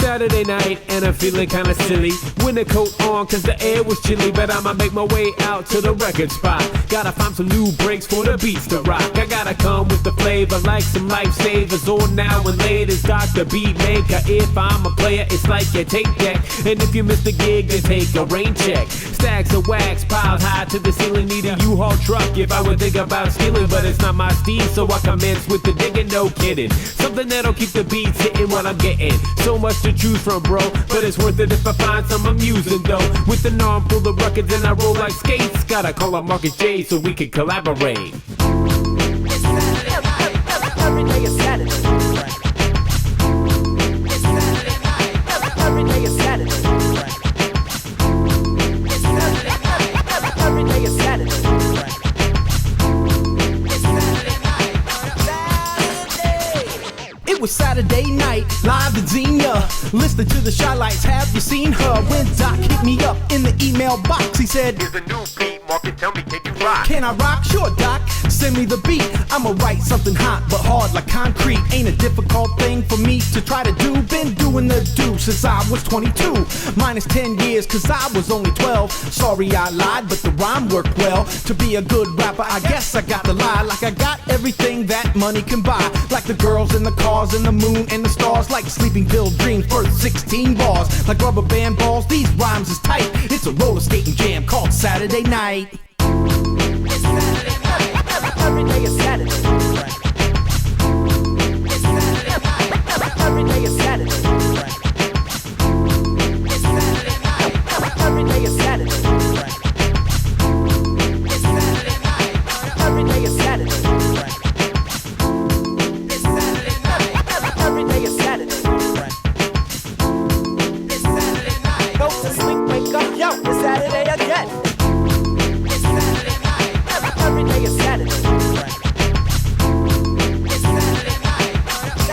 Saturday night and I'm feeling kinda silly. Winter coat on cause the air was chilly, but I'ma make my way out to the record spot. Gotta find some new breaks for the beats to rock. I gotta come with the flavor like some lifesavers. On now and later's Dr. Beatmaker. If I'm a player, it's like your tape deck. And if you miss the gig, then take a rain check. Stacks of wax piled high to the ceiling. Need a U-Haul truck if I would think about stealing, but it's not my steed, so I commence with the digging, no kidding. Something that'll keep the beats hitting what I'm getting. So much to choose from, bro, but it's worth it if I find some amusing though. With an arm full of records and I roll like skates, gotta call up Marcus J so we can collaborate. It's Saturday night. Every day is Saturday. It's Saturday night. Every day is Saturday. It's Saturday night. Every day is Saturday. It's Saturday night. Saturday. It was Saturday night, live in Xenia. Listening to the Shy Lights, have you seen her? When Doc hit me up in the email box, he said, Here's a new beat, Marcus, tell me, can you rock? can I rock? Sure, Doc. Send me the beat. I'ma write something hot but hard like concrete. Ain't a difficult thing for me to try to do. Been doing the do since I was 22. Minus 10 years cause I was only 12. Sorry I lied, but the rhyme worked well. To be a good rapper, I guess I got to lie. Like I got everything that money can buy. Like the girls and the cars and the moon and the stars. Like sleeping pill dreams, first 16 bars. Like rubber band balls, these rhymes is tight. It's a roller skating jam called Saturday Night. It's Saturday night. Every day is Saturday. It's Saturday night. Every day is Saturday. It's Saturday night. Every day is Saturday. It's Saturday night. Every day is Saturday. It's Saturday night. Every day is Saturday. It's Saturday night. Go to sleep, wake up, yo, it's Saturday again. It's Saturday night. Every day is Saturday. It's Saturday night. Saturday.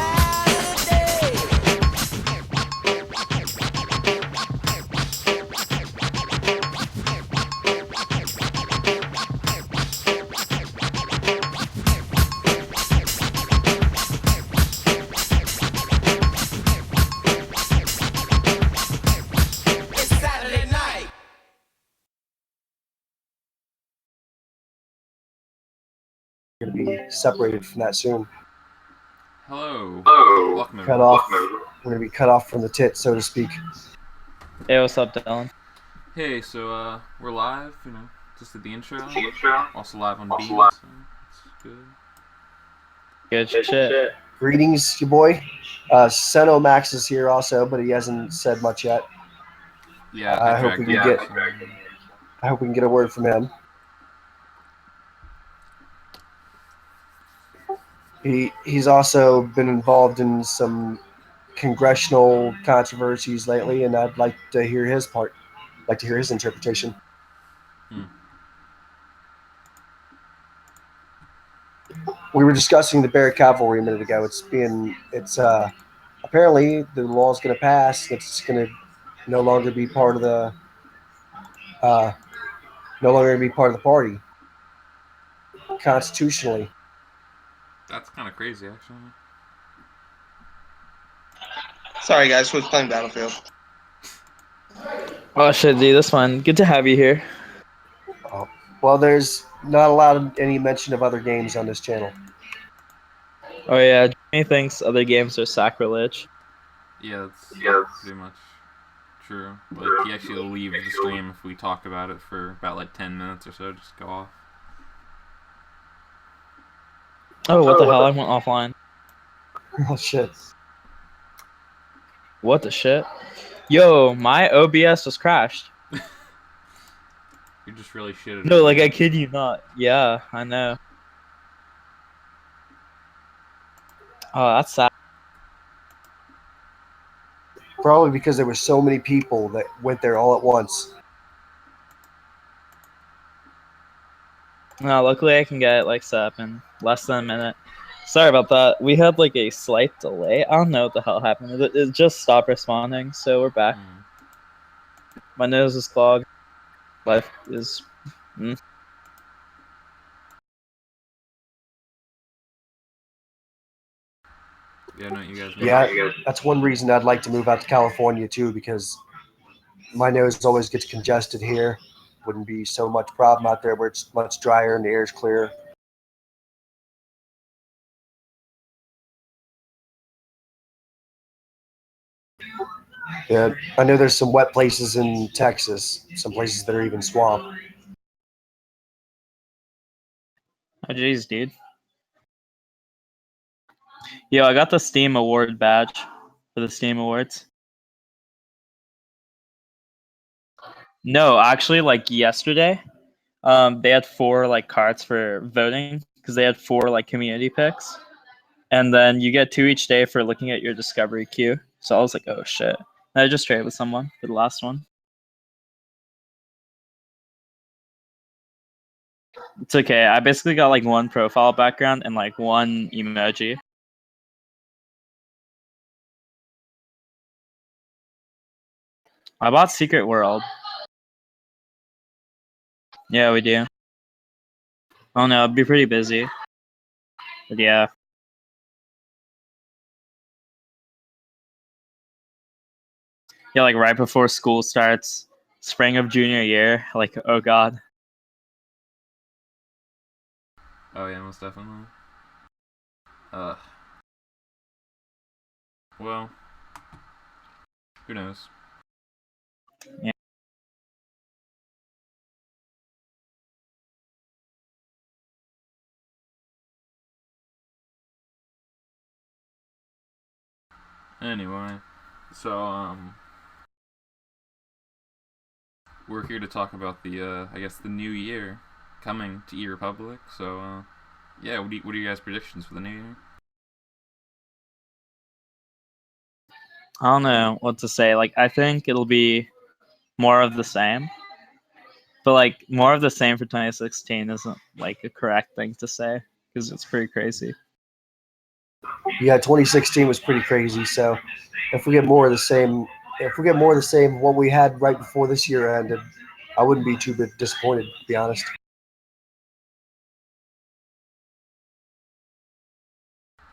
It's Saturday night. Going to be separated from that soon. Hello. Welcome Cut everyone. off. We're going to be cut off from the tit, so to speak. Hey, what's up, Dylan? Hey, so we're live, you know, just at the intro. Also live on Beam, so it's good. Good shit. Greetings, your boy. Seno Max is here also, but he hasn't said much yet. Yeah, I hope we can I hope we can get a word from him. He's also been involved in some congressional controversies lately, and I'd like to hear his part. Like to hear his interpretation. We were discussing the Bear Cavalry a minute ago. It's apparently the law is going to pass. It's going to no longer be part of the party constitutionally. That's kind of crazy, actually. Sorry, guys, was playing Battlefield. Oh shit, dude, that's fun. Good to have you here. Well, there's not allowed any mention of other games on this channel. Oh yeah, Jimmy thinks other games are sacrilege. Yeah, that's pretty much true. Like, he actually will leave the stream if we talk about it for about like 10 minutes or so, just go off. Oh, what the hell? I went offline. Oh shit! What the shit? Yo, my OBS was crashed. You're just really shit at No, like, everything. I kid you not. Yeah, I know. Oh, that's sad. Probably because there were so many people that went there all at once. No, luckily I can get it, like, set up in less than a minute. Sorry about that. We had, like, a slight delay. I don't know what the hell happened. It just stopped responding, so we're back. My nose is clogged. Life is... Yeah, no, you guys. Know. Yeah, that's one reason I'd like to move out to California too, because my nose always gets congested here. Wouldn't be so much problem out there where it's much drier and the air's clear. Yeah, I know there's some wet places in Texas, some places that are even swamp. Oh jeez, dude. Yo, I got the Steam Award badge for the Steam Awards. No, actually, like yesterday, they had 4 like cards for voting because they had 4 like community picks, and then you get 2 each day for looking at your discovery queue. So I was like, oh shit. And I just traded with someone for the last one. It's okay. I basically got like 1 profile background and like 1 emoji. I bought Secret World. Yeah, we do. Oh no, it'd be pretty busy. But yeah. Yeah, like right before school starts, spring of junior year. Like, oh god. Oh yeah, most definitely. Well, who knows? Yeah. Anyway, so we're here to talk about the I guess the new year coming to eRepublik. So yeah, what are you guys' predictions for the new year? I don't know what to say. Like, I think it'll be more of the same. But like, more of the same for 2016 isn't like a correct thing to say because it's pretty crazy. Yeah, 2016 was pretty crazy. So if we get more of the same, of what we had right before this year ended, I wouldn't be too disappointed, to be honest.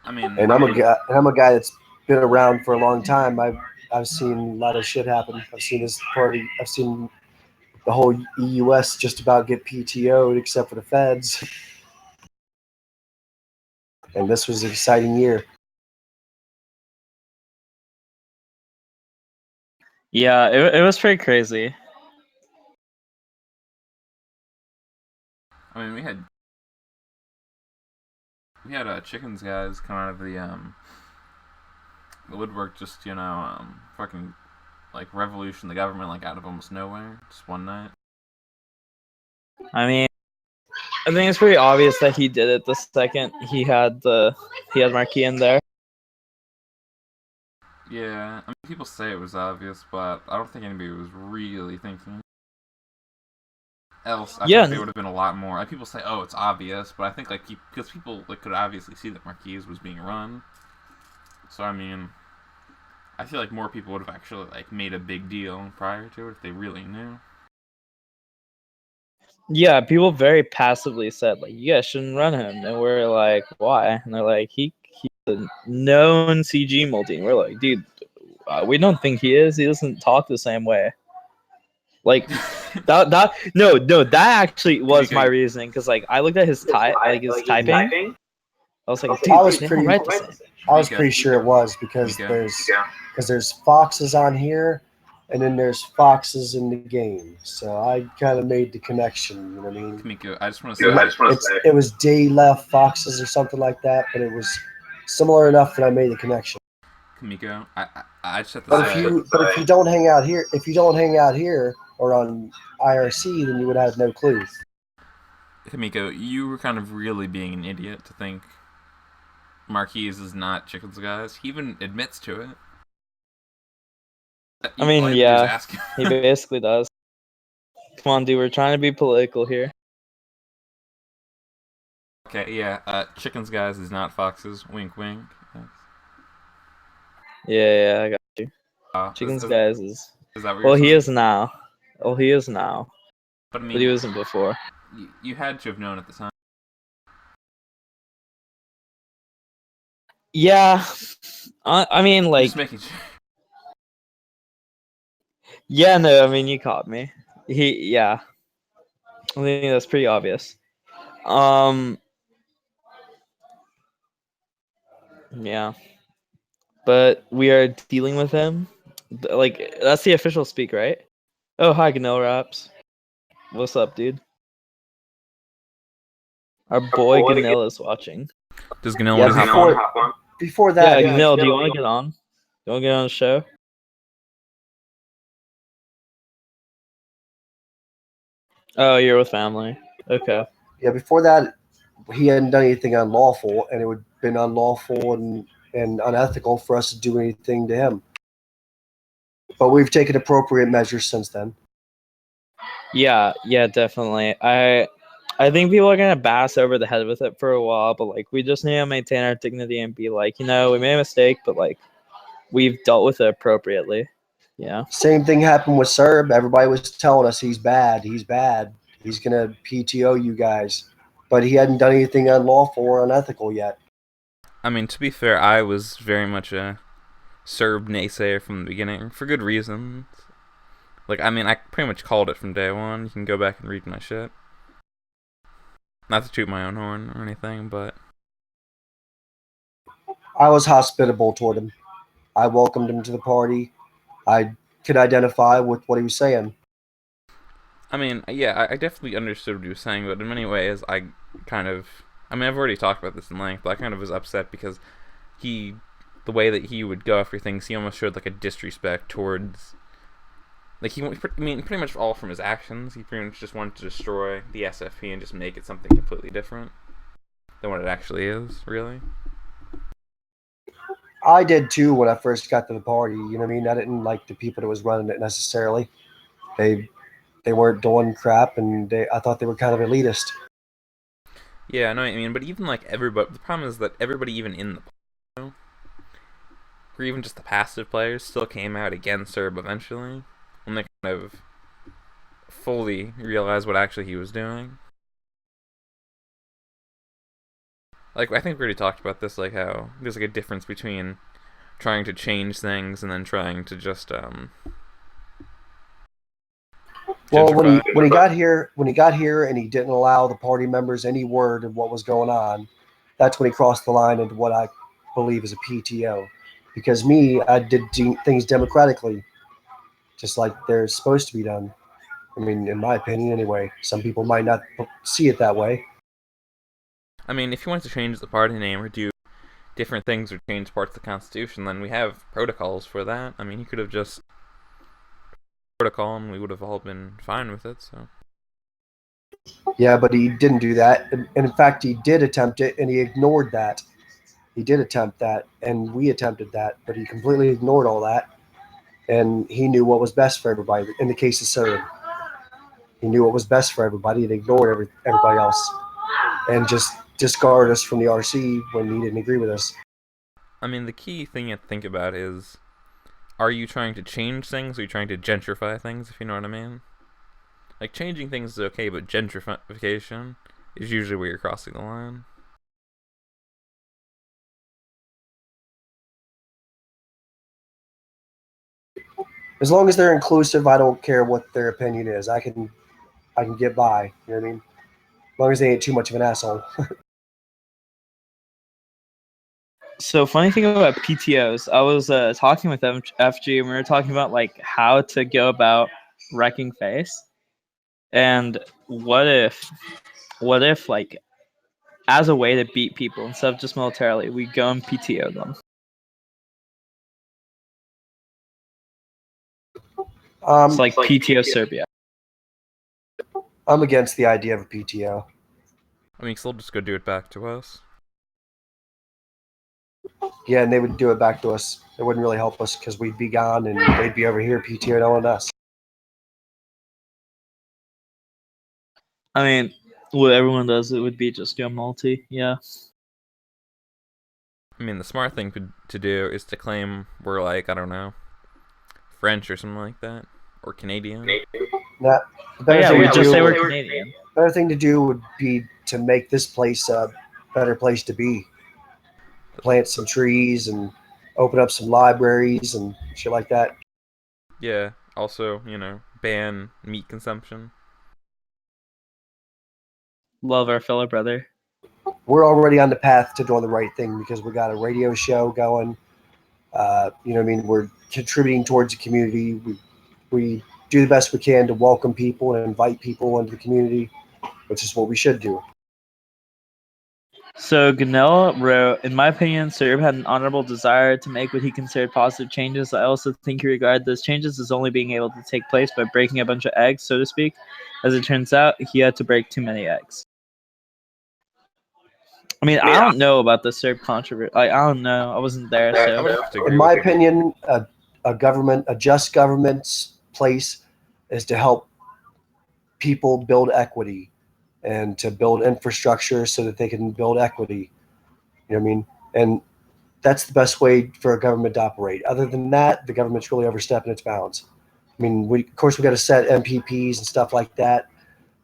I mean, And I'm a guy that's been around for a long time. I've seen a lot of shit happen. I've seen this party. I've seen the whole EUS just about get PTO'd except for the feds. And this was an exciting year. Yeah, it was pretty crazy. I mean, we had chickens guys come out of the woodwork, just fucking like revolution the government like out of almost nowhere, just one night. I mean, I think it's pretty obvious that he did it the second he had Marquis in there. Yeah, I mean, people say it was obvious, but I don't think anybody was really thinking. Else, I think there would have been a lot more. Like, people say, "Oh, it's obvious," but I think because people could obviously see that Marquis was being run. So I mean, I feel like more people would have actually like made a big deal prior to it if they really knew. Yeah, people very passively said like, "You guys shouldn't run him," and we're like, "Why?" And they're like, "He's a known CG multi." And we're like, "Dude, we don't think he is. He doesn't talk the same way." Like that actually was my reasoning because like I looked at his typing. I was like, dude, I was they don't write the same. I was pretty sure it was because there's foxes on here, and then there's foxes in the game. So I kind of made the connection. You know what I mean? Kamiko, I just want to say it was day left foxes or something like that, but it was similar enough that I made the connection. Kamiko, I just have to But say. if you don't hang out here, or on IRC, then you would have no clue. Kamiko, you were kind of really being an idiot to think Marquis is not Chickens guys. He even admits to it. I mean, yeah, he basically does. Come on, dude, we're trying to be political here. Okay, yeah, Chickens guys is not foxes. Wink, wink. Yeah, I got you. Chickens guys is. Is that what you're saying? He is now. Oh, he is now. But I mean, but he wasn't before. You had to have known at the time. Yeah, I mean, like, Just making sure. yeah, no, I mean, you caught me. Yeah, I think that's pretty obvious. Yeah, but we are dealing with him. Like, that's the official speak, right? Oh, hi, Ganil Raps. What's up, dude? Our boy Ganil is watching. Does Ganil Yeah, want to hop on? before Yeah, that, Ganil, do you want to get on? You want to get on the show? Oh, you're with family. Okay. yeah, before that, he hadn't done anything unlawful, and it would have been unlawful and unethical for us to do anything to him. But we've taken appropriate measures since then. Yeah, definitely. I think people are gonna bass over the head with it for a while, but like we just need to maintain our dignity and be like, we made a mistake, but like we've dealt with it appropriately. Yeah. Same thing happened with Serb. Everybody was telling us he's bad, he's bad, he's gonna PTO you guys, but he hadn't done anything unlawful or unethical yet. I mean, to be fair, I was very much a Serb naysayer from the beginning, for good reasons. Like, I mean, I pretty much called it from day one. You can go back and read my shit. Not to toot my own horn or anything, but I was hospitable toward him. I welcomed him to the party. I could identify with what he was saying. I mean, yeah, I definitely understood what he was saying, but in many ways, I mean, I've already talked about this in length, but I kind of was upset because the way that he would go after things, he almost showed like a disrespect towards, like pretty much all from his actions, he pretty much just wanted to destroy the SFP and just make it something completely different than what it actually is, really. I did too when I first got to the party. You know what I mean? I didn't like the people that was running it necessarily. They weren't doing crap, and I thought they were kind of elitist. Yeah, I know what I mean, but even like everybody, the problem is that everybody, even in the party, or even just the passive players, still came out against Serb eventually when they kind of fully realized what actually he was doing. Like, I think we already talked about this, like how there's like a difference between trying to change things and then trying to just Well, when gentrify. he got here and he didn't allow the party members any word of what was going on, that's when he crossed the line into what I believe is a PTO. Because me, I did things democratically, just like they're supposed to be done. I mean, in my opinion, anyway. Some people might not see it that way. I mean, if you wanted to change the party name or do different things or change parts of the Constitution, then we have protocols for that. I mean, he could have just protocol and we would have all been fine with it, so. Yeah, but he didn't do that. And in fact, he did attempt it, and he ignored that. He did attempt that, and we attempted that, but he completely ignored all that. And he knew what was best for everybody. In the case of Serb, he knew what was best for everybody and ignored everybody else, and just discarded us from the RC when he didn't agree with us. I mean, the key thing you have to think about is, are you trying to change things or are you trying to gentrify things, if you know what I mean? Like, changing things is okay, but gentrification is usually where you're crossing the line. As long as they're inclusive, I don't care what their opinion is. I can get by. You know what I mean? As long as they ain't too much of an asshole. So funny thing about PTOs, I was talking with FG and we were talking about like how to go about wrecking face, and what if like as a way to beat people instead of just militarily, we go and PTO them. It's like PTO Serbia. I'm against the idea of a PTO. I mean, they'll just go do it back to us. Yeah, and they would do it back to us. It wouldn't really help us because we'd be gone and they'd be over here PTOing on us. I mean, what everyone does, it would be just go multi. Yeah. I mean, the smart thing to do is to claim we're like, I don't know, French or something like that, or Canadian. Now, the better we thing to just do, say we're Canadian. better thing to do would be to make this place a better place to be. plant some trees and open up some libraries and shit like that. Yeah. Also, ban meat consumption. Love our fellow brother. We're already on the path to doing the right thing because we got a radio show going. We're contributing towards the community. We do the best we can to welcome people and invite people into the community, which is what we should do. So Ganell wrote, in my opinion, Serb had an honorable desire to make what he considered positive changes. I also think he regarded those changes as only being able to take place by breaking a bunch of eggs, so to speak. As it turns out, he had to break too many eggs. I mean, I don't know about the Serb controversy. I don't know. I wasn't there, I so. would have to agree In my with you. opinion, a just government's place is to help people build equity and to build infrastructure so that they can build equity. You know what I mean? And that's the best way for a government to operate. Other than that, the government's really overstepping its bounds. I mean, of course, we got to set MPPs and stuff like that,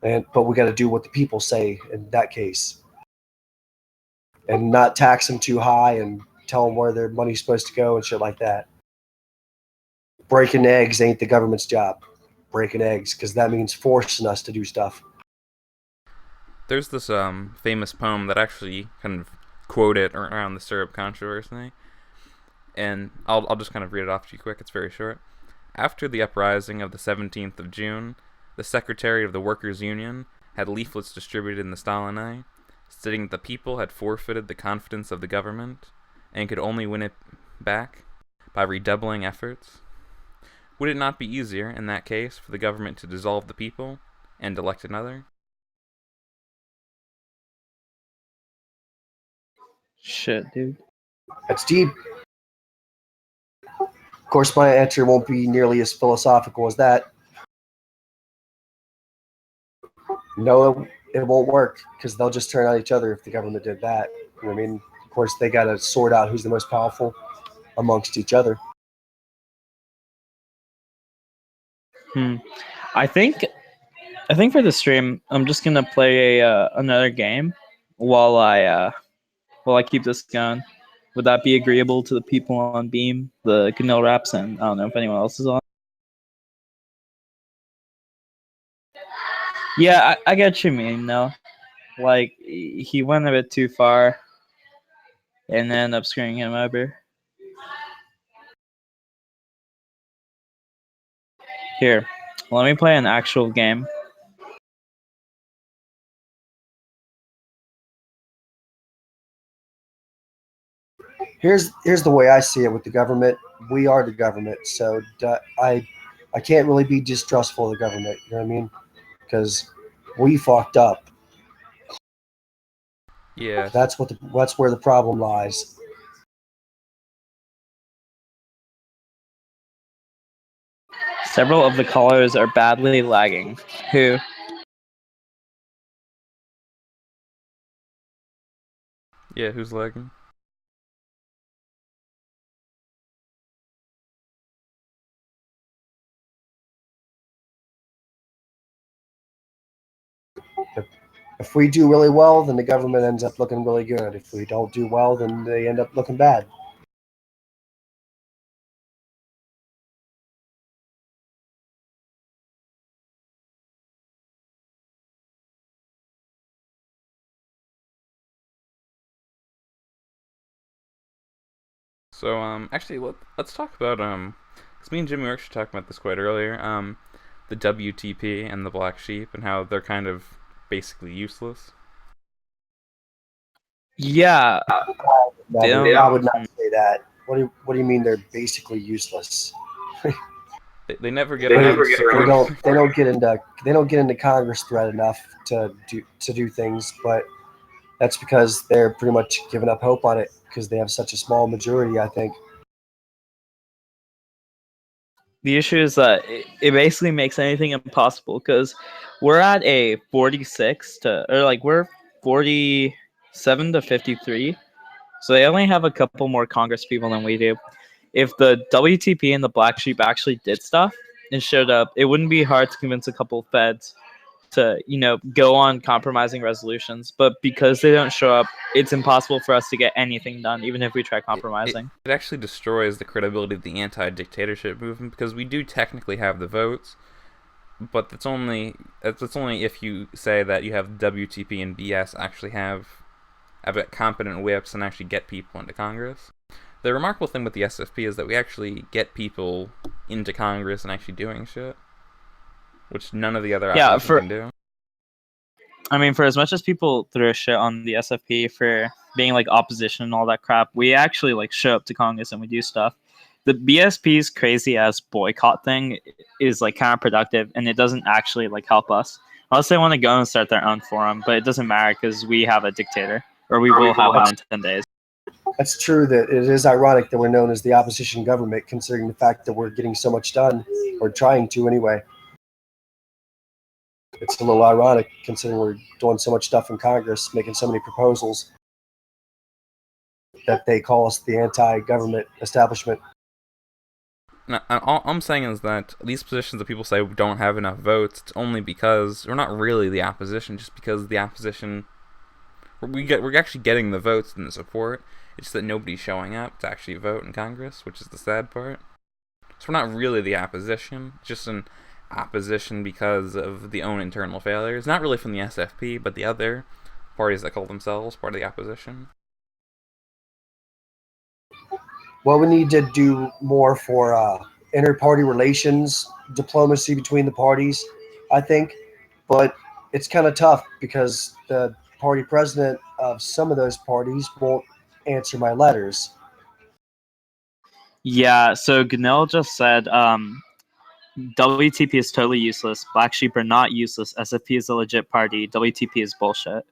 but we got to do what the people say in that case, and not tax them too high and tell them where their money's supposed to go and shit like that. Breaking eggs ain't the government's job. Breaking eggs, because that means forcing us to do stuff. There's this famous poem that actually kind of quoted around the syrup controversy, and I'll just kind of read it off to you quick. It's very short. After the uprising of the 17th of June, the secretary of the Workers' Union had leaflets distributed in the Stalinai, stating that the people had forfeited the confidence of the government and could only win it back by redoubling efforts. Would it not be easier, in that case, for the government to dissolve the people and elect another? Shit, dude. That's deep. Of course, my answer won't be nearly as philosophical as that. No, it won't work because they'll just turn on each other if the government did that. You know what I mean? Of course, they got to sort out who's the most powerful amongst each other. I think for the stream, I'm just gonna play another game while I keep this going. Would that be agreeable to the people on Beam, the Ganell Raps, and I don't know if anyone else is on? Yeah, I get what you mean, though. Like, he went a bit too far and ended up screwing him over. Here, let me play an actual game. Here's the way I see it with the government. We are the government, so I can't really be distrustful of the government. You know what I mean? Because we fucked up. Yeah. That's where the problem lies. Several of the callers are badly lagging. Who? Yeah, who's lagging? If we do really well, then the government ends up looking really good. If we don't do well, then they end up looking bad. So actually, let's talk about because me and Jimmy were actually talking about this quite earlier. The WTP and the Black Sheep and how they're kind of basically useless. Yeah. I would not say that. What do you mean they're basically useless? They never get around. They don't get into Congress threat enough to do things, but that's because they're pretty much giving up hope on it because they have such a small majority, I think. The issue is that it basically makes anything impossible because we're at a 46 to, or like we're 47 to 53. So they only have a couple more Congress people than we do. If the WTP and the Black Sheep actually did stuff and showed up, it wouldn't be hard to convince a couple of feds to, go on compromising resolutions. But because they don't show up, it's impossible for us to get anything done, even if we try compromising. It actually destroys the credibility of the anti-dictatorship movement, because we do technically have the votes, but that's only if you say that you have WTP and BS actually have competent whips and actually get people into Congress. The remarkable thing with the SFP is that we actually get people into Congress and actually doing shit, which none of the other opposition can do. I mean, for as much as people throw shit on the SFP for being like opposition and all that crap, we actually like show up to Congress and we do stuff. The BSP's crazy ass boycott thing is like counterproductive, and it doesn't actually like help us unless they want to go and start their own forum. But it doesn't matter because we have a dictator, or we will have one in 10 days. That's true that it is ironic that we're known as the opposition government, considering the fact that we're getting so much done, or trying to anyway. It's a little ironic considering we're doing so much stuff in Congress, making so many proposals, that they call us the anti-government establishment. Now, all I'm saying is that these positions that people say don't have enough votes, it's only because we're not really the opposition, just because the opposition, we're actually getting the votes and the support. It's just that nobody's showing up to actually vote in Congress, which is the sad part. So we're not really the opposition, just an opposition because of the own internal failures. Not really from the SFP, but the other parties that call themselves part of the opposition. Well, we need to do more for inter-party relations, diplomacy between the parties, I think. But it's kind of tough because the party president of some of those parties won't answer my letters. Yeah, so Ganil just said WTP is totally useless. Black Sheep are not useless. SFP is a legit party. WTP is bullshit.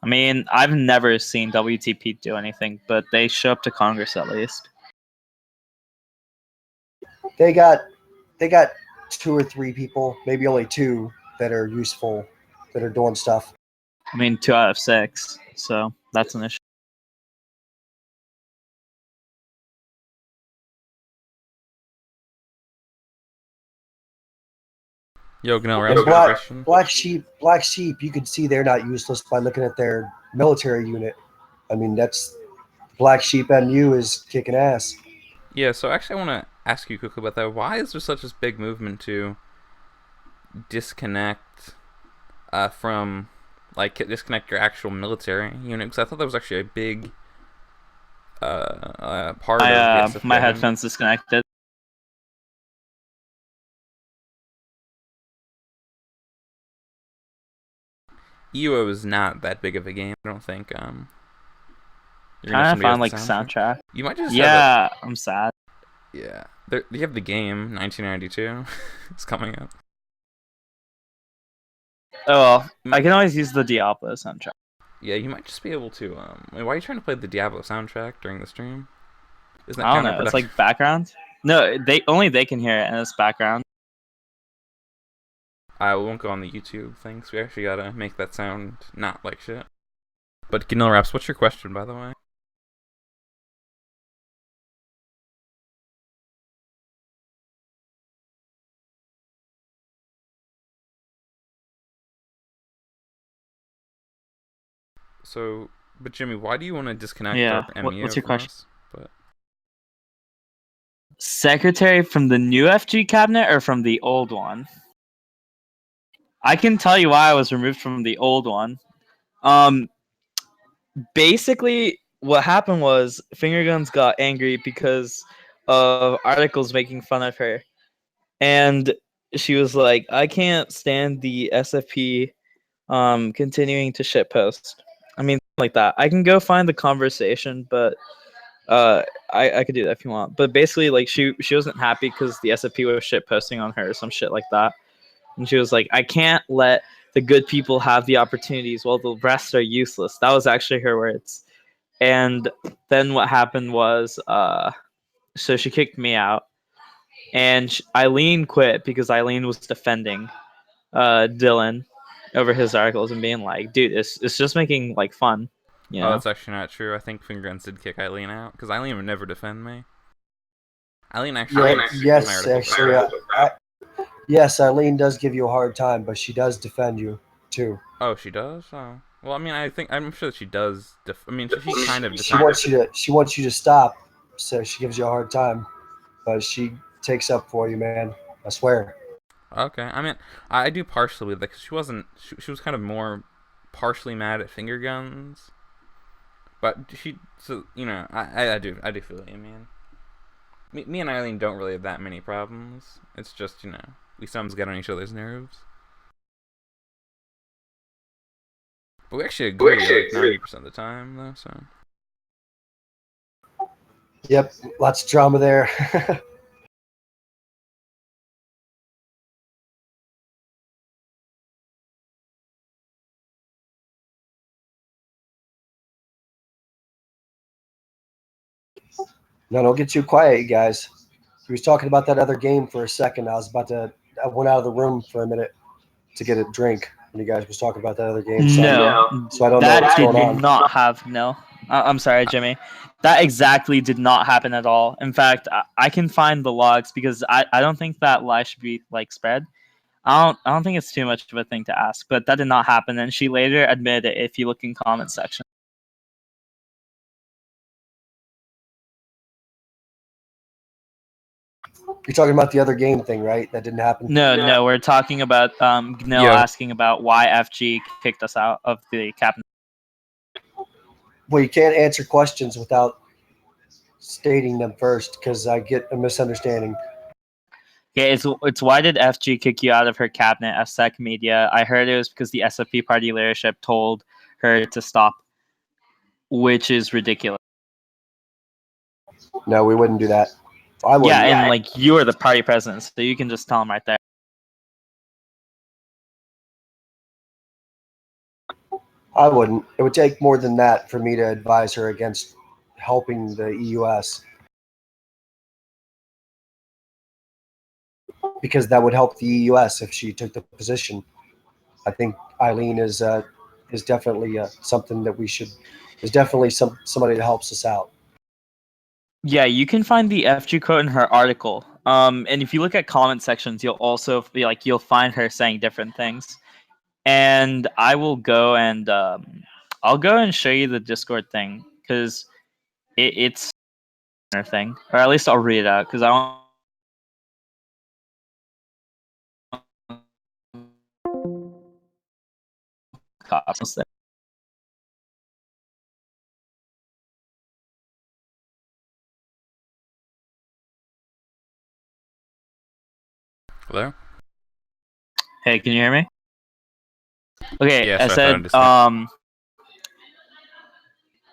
I mean, I've never seen WTP do anything, but they show up to Congress at least. They got 2 or 3 people, maybe only 2, that are useful, that are doing stuff. I mean, 2 out of 6, so that's an issue. Yo, Ganil, and Black Sheep, you can see they're not useless by looking at their military unit. I mean, that's Black Sheep MU is kicking ass. Yeah, so actually I want to ask you quickly about that. Why is there such a big movement to disconnect disconnect your actual military unit? Because I thought that was actually a big part of the SFP. My headphones disconnected. EUO is not that big of a game, I don't think. Trying to find like soundtrack. You might just I'm sad. Yeah, you have the game 1992. It's coming up. Oh well, I can always use the Diablo soundtrack. Yeah, you might just be able to. Why are you trying to play the Diablo soundtrack during the stream? Isn't that I don't know. It's like background. No, they can hear it, and it's background. We won't go on the YouTube thing, so we actually gotta make that sound not like shit. But Ganil Raps, what's your question, by the way? So, but Jimmy, why do you want to disconnect our MU? What's your question? Secretary from the new FG cabinet or from the old one? I can tell you why I was removed from the old one. Basically, what happened was Fingerguns got angry because of articles making fun of her. And she was like, I can't stand the SFP continuing to shitpost. I mean, like that. I can go find the conversation, but I could do that if you want. But basically, like, she wasn't happy because the SFP was shitposting on her or some shit like that. And she was like, I can't let the good people have the opportunities while the rest are useless. That was actually her words. And then what happened was, so she kicked me out. And Eileen quit because Eileen was defending Dylan over his articles and being like, dude, it's just making, like, fun. You know? Oh, that's actually not true. I think Fingerguns did kick Eileen out because Eileen would never defend me. Eileen actually... Yes, actually. Yes, Eileen does give you a hard time, but she does defend you too. Oh, she does. Oh, well, I mean, I'm sure that she does. I mean, she kind of She defends. wants you to stop, so she gives you a hard time, but she takes up for you, man. I swear. Okay, I mean, I do partially believe that 'cause she wasn't. She was kind of more partially mad at finger guns, but she. So I do feel what you mean. Me and Eileen don't really have that many problems. It's just we sometimes get on each other's nerves. But we actually agree like 90% of the time, though. So. Yep, lots of drama there. No, don't get too quiet, you guys. He was talking about that other game for a second. I went out of the room for a minute to get a drink when you guys was talking about that other game. So, No, so I don't know that what's did going on. not have no. I'm sorry, Jimmy. That exactly did not happen at all. In fact, I can find the logs because I don't think that lie should be like spread. I don't think it's too much of a thing to ask, but that did not happen. And she later admitted it if you look in comment section. You're talking about the other game thing, right? That didn't happen. No, we're talking about Gnil Yeah. asking about why FG kicked us out of the cabinet. Well, you can't answer questions without stating them first, because I get a misunderstanding. Okay, it's why did FG kick you out of her cabinet as Sec Media? I heard it was because the SFP party leadership told her to stop, which is ridiculous. No, we wouldn't do that. I wouldn't. Yeah, and like you are the party president, so you can just tell them right there. I wouldn't. It would take more than that for me to advise her against helping the EUS, because that would help the EUS if she took the position. I think Eileen is definitely something that we should. Is definitely somebody that helps us out. Yeah, you can find the FG quote in her article. And if you look at comment sections, you'll also be like you'll find her saying different things. And I will go and I'll go and show you the Discord thing because it's a thing, or at least I'll read it out because I don't. Hello. Hey, can you hear me? Okay, Yeah, I so I said understand.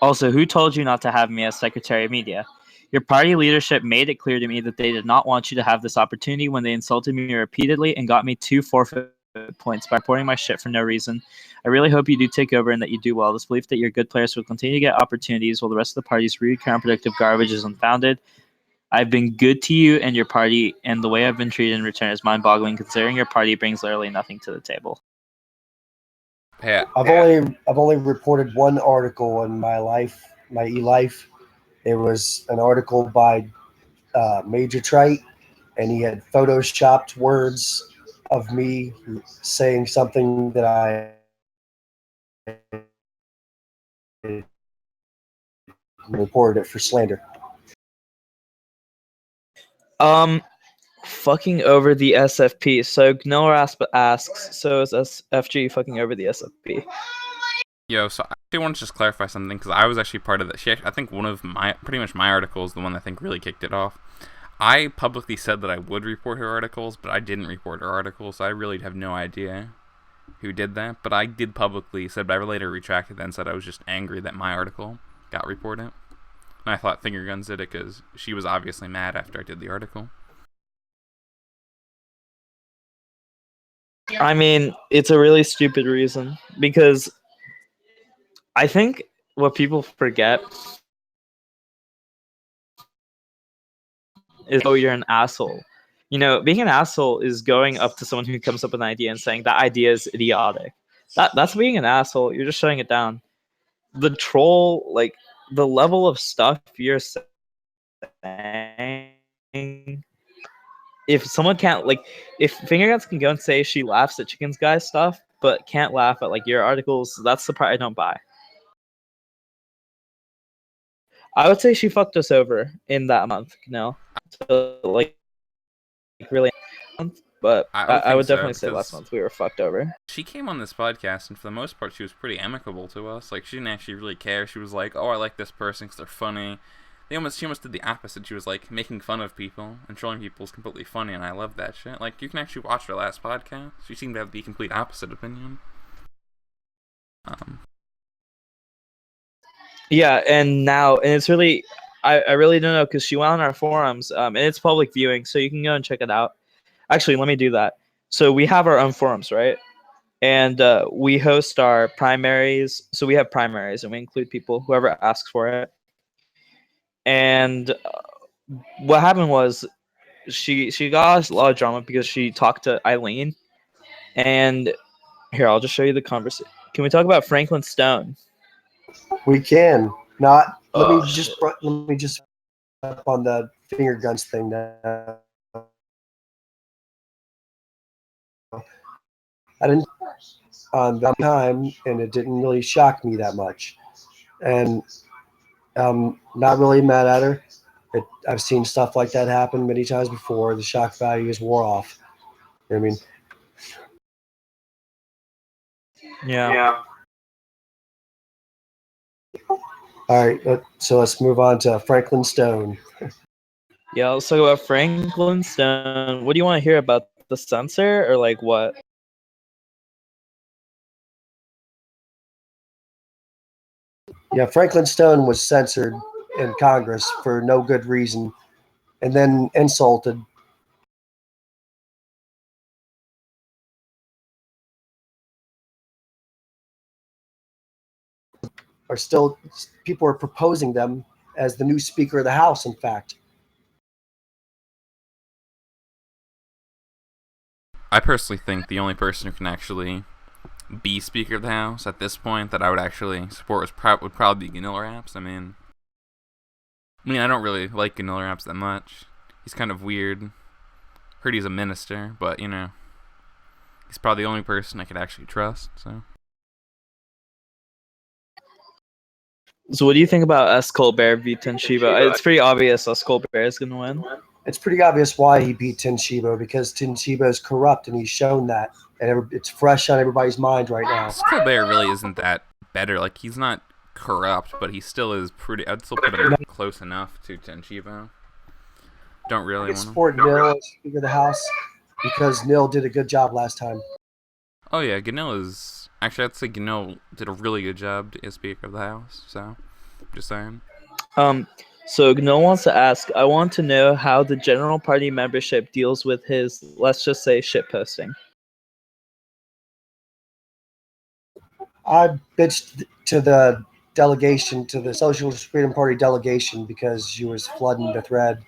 Also, who told you not to have me as Secretary of Media? Your party leadership made it clear to me that they did not want you to have this opportunity when they insulted me repeatedly and got me 2 forfeit points by reporting my shit for no reason. I really hope you do take over and that you do well. This belief that your good players will continue to get opportunities while the rest of the party's rude, counterproductive garbage is unfounded. I've been good to you and your party, and the way I've been treated in return is mind-boggling, considering your party brings literally nothing to the table. Yeah. I've only reported one article in my life, my e-life. It was an article by Major Trite, and he had photoshopped words of me saying something that I reported it for slander. Fucking over the SFP. So Gnilrasp asks, so is SFG fucking over the SFP? Yo, so I actually want to just clarify something because I was actually part of that. I think one of pretty much my articles, the one that I think really kicked it off. I publicly said that I would report her articles, but I didn't report her articles, so I really have no idea who did that. But I did publicly said, but I later retracted that and said I was just angry that my article got reported. And I thought Finger Guns did it because she was obviously mad after I did the article. I mean, it's a really stupid reason because I think what people forget is, oh, you're an asshole. You know, being an asshole is going up to someone who comes up with an idea and saying that idea is idiotic. That's being an asshole. You're just shutting it down. The troll, like the level of stuff you're saying, if someone can't like, if Finger Guns can go and say she laughs at Chickens Guy stuff, but can't laugh at like your articles, that's the part I don't buy. I would say she fucked us over in that month, to like really month, but I would I think would so, definitely say last because month we were fucked over. she came on this podcast, and for the most part, she was pretty amicable to us. Like, she didn't actually really care. She was like, "Oh, I like this person because they're funny." She almost did the opposite. She was like making fun of people and trolling people is completely funny, and I love that shit. Like, you can actually watch her last podcast. She seemed to have the complete opposite opinion. Yeah, and it's really, I really don't know because she went on our forums, and it's public viewing, so you can go and check it out. Actually, let me do that. So we have our own forums, right? And we host our primaries. So we have primaries, and we include people, whoever asks for it. And what happened was she got us a lot of drama because she talked to Eileen. And here, I'll just show you the conversation. Can we talk about Franklin Stone? We can not. Let Oh me shit. just up on the finger guns thing now. I didn't on the time, and it didn't really shock me that much. And not really mad at her. I've seen stuff like that happen many times before. The shock value is wore off. You know what I mean? Yeah. All right, so let's move on to Franklin Stone. Yeah, let's talk about Franklin Stone. What do you want to hear about the censor or like what? Yeah, Franklin Stone was censored in Congress for no good reason, and then insulted. Are still people are proposing them as the new Speaker of the House. In fact, I personally think the only person who can actually be Speaker of the House at this point that I would actually support would probably be Ganilla Raps. I mean, I don't really like Ganilla Raps that much. He's kind of weird. Heard he's a minister, but he's probably the only person I could actually trust. So what do you think about S. Colbert v. Tenshiba? It's pretty obvious S. Colbert is going to win. it's pretty obvious why he beat Tenshibo, because Tenshibo is corrupt, and he's shown that, and it's fresh on everybody's mind right now. Colbert really isn't that better. Like, he's not corrupt, but he still is pretty. I'd still put him close enough to Tenshibo. Don't really want to support Nil as Speaker of the House because Nil did a good job last time. Oh yeah, Ganilla's actually, I'd say Ganil did a really good job as Speaker of the House. So, just saying. So Gnome wants to ask, I want to know how the general party membership deals with his, let's just say, shit posting. I bitched to the delegation, to the Socialist Freedom Party delegation, because she was flooding the thread.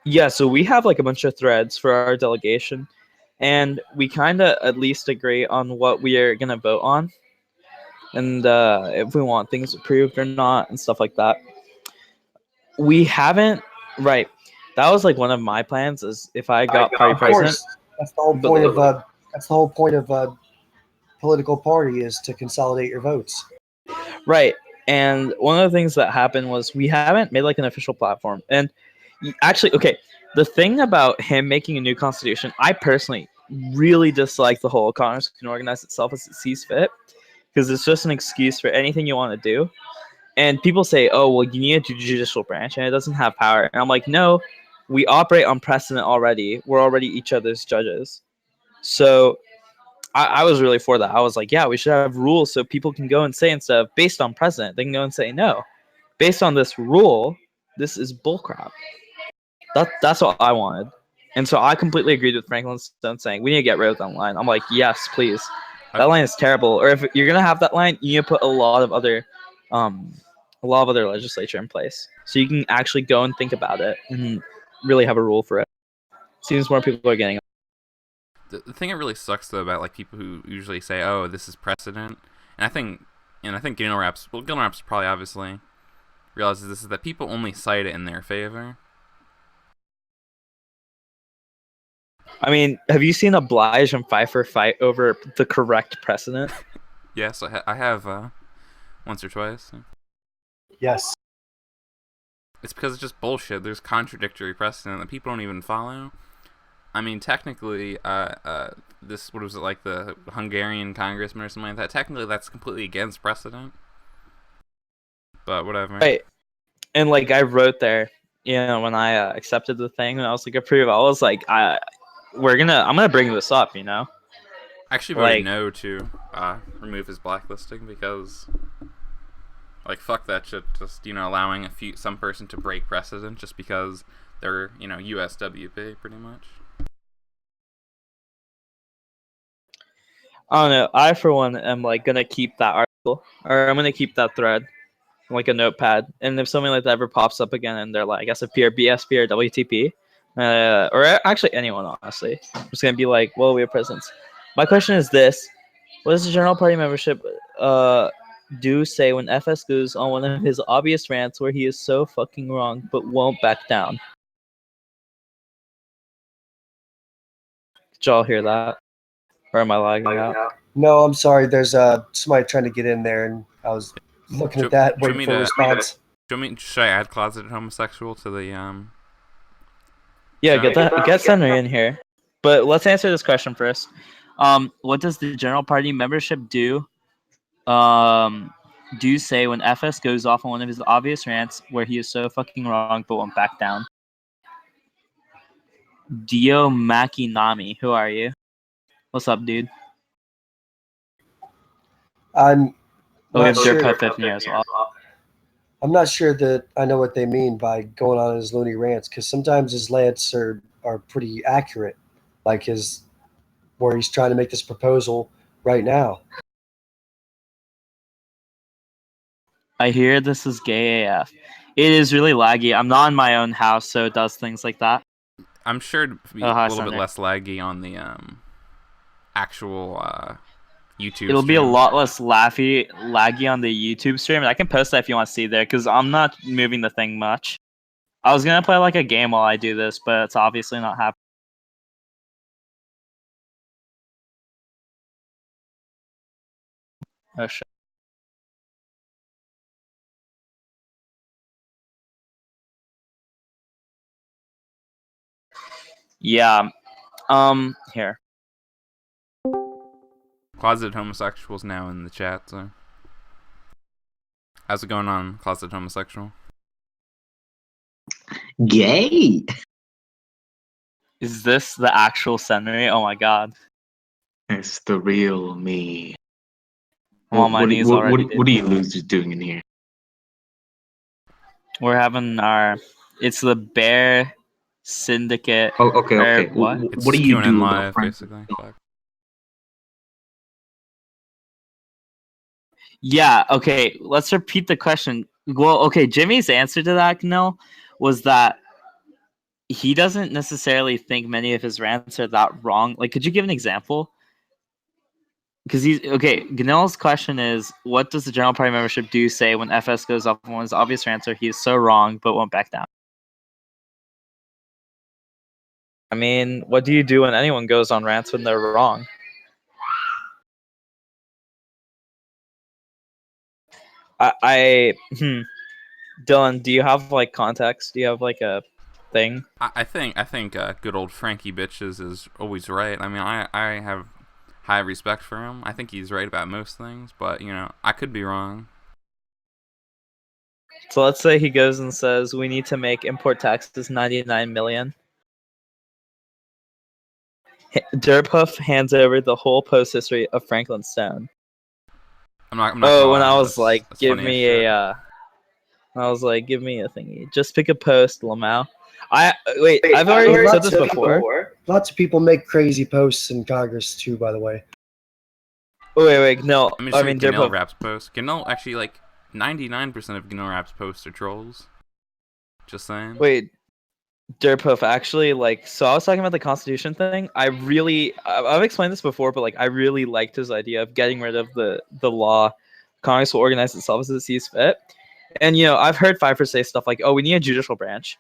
Yeah, so we have like a bunch of threads for our delegation, and we kind of at least agree on what we are going to vote on, and if we want things approved or not, and stuff like that. We haven't, right. That was like one of my plans, is if I got party Of president. course, that's the whole point of a political party, is to consolidate your votes. Right. And one of the things that happened was we haven't made like an official platform. And actually, okay, the thing about him making a new constitution, I personally really dislike the whole Congress can organize itself as it sees fit, because it's just an excuse for anything you want to do. And people say, oh, well, you need a judicial branch and it doesn't have power. And I'm like, no, we operate on precedent already. We're already each other's judges. So I was really for that. I was like, yeah, we should have rules so people can go and say, instead of based on precedent, they can go and say, no, based on this rule, this is bullcrap. That's what I wanted. And so I completely agreed with Franklin Stone saying we need to get rid of that line. I'm like, yes, please. That line is terrible. Or if you're gonna have that line, you need to put a lot of other legislature in place, so you can actually go and think about it and really have a rule for it. Seems more people are getting. The thing that really sucks though about like people who usually say, "Oh, this is precedent," and I think Gilno Raps probably obviously realizes this, is that people only cite it in their favor. I mean, have you seen Oblige and Pfeiffer fight over the correct precedent? Yes, I have once or twice. Yes. It's because it's just bullshit. There's contradictory precedent that people don't even follow. I mean, technically, this, what was it, like the Hungarian congressman or something like that? Technically, that's completely against precedent. But whatever. Right. And like I wrote there, when I accepted the thing, and I was like approve. I was like, I'm gonna bring this up. I actually voted like- no to remove his blacklisting because, like, fuck that shit. Just allowing some person to break precedent just because they're USWP pretty much. I don't know. I for one am like gonna keep that article, or I'm gonna keep that thread, like a notepad. And if something like that ever pops up again, and they're like SFP or BSP or WTP, or actually anyone, honestly, I'm just gonna be like, well, we have presidents. My question is this: what does the general party membership do say when FS goes on one of his obvious rants where he is so fucking wrong but won't back down? Did y'all hear that? Or am I lagging out? No, I'm sorry. There's somebody trying to get in there, and I was looking at that, waiting for a response. Should I add closeted homosexual to the Yeah, show? get Senator in here. But let's answer this question first. What does the general party membership do say when FS goes off on one of his obvious rants where he is so fucking wrong but won't back down? Dio Makinami, who are you? What's up, dude? I'm We have not sure. Dirk 15 here as well. I'm not sure that I know what they mean by going on his loony rants, because sometimes his rants are pretty accurate, like where he's trying to make this proposal right now. I hear this is gay AF. It is really laggy. I'm not in my own house, so it does things like that. I'm sure it'd be a little bit less laggy on the actual YouTube. It'll be a lot less laggy on the YouTube stream. I can post that if you want to see there, because I'm not moving the thing much. I was gonna play like a game while I do this, but it's obviously not happening. Oh shit. Yeah. Here. Closeted homosexuals now in the chat. So, how's it going on, closeted homosexual? Gay. Is this the actual Senri? Oh my god. It's the real me. I'm on my knees already. What are you losers doing in here? We're having it's the Bear Syndicate. Oh, okay. What? It's What do you Q&A do live, about basically? Fuck. Yeah, okay. Let's repeat the question. Well, okay, Jimmy's answer to that, was that he doesn't necessarily think many of his rants are that wrong. Like, could you give an example? Because Ganel's question is, what does the general party membership do say when FS goes off on his obvious rants where he is so wrong but won't back down? I mean, what do you do when anyone goes on rants when they're wrong? Dylan, do you have like context? Do you have like a thing? I think good old Frankie Bitches is always right. I mean, I have high respect for him. I think he's right about most things, but I could be wrong. So let's say he goes and says we need to make import taxes 99 million. Derpuff hands over the whole post history of Franklin Stone. I'm not when I was like, give me a thingy. Just pick a post, Lamau. I've already said this before. Lots of people make crazy posts in Congress too, by the way. Wait, no. I mean, Ganel Rap's post. Ganel actually, like, 99% of Ganel Rap's posts are trolls. Just saying. Wait, Derpuff, actually, so I was talking about the Constitution thing. I've explained this before, but I really liked his idea of getting rid of the law. Congress will organize itself as it sees fit. And I've heard Pfeiffer say stuff like, "Oh, we need a judicial branch,"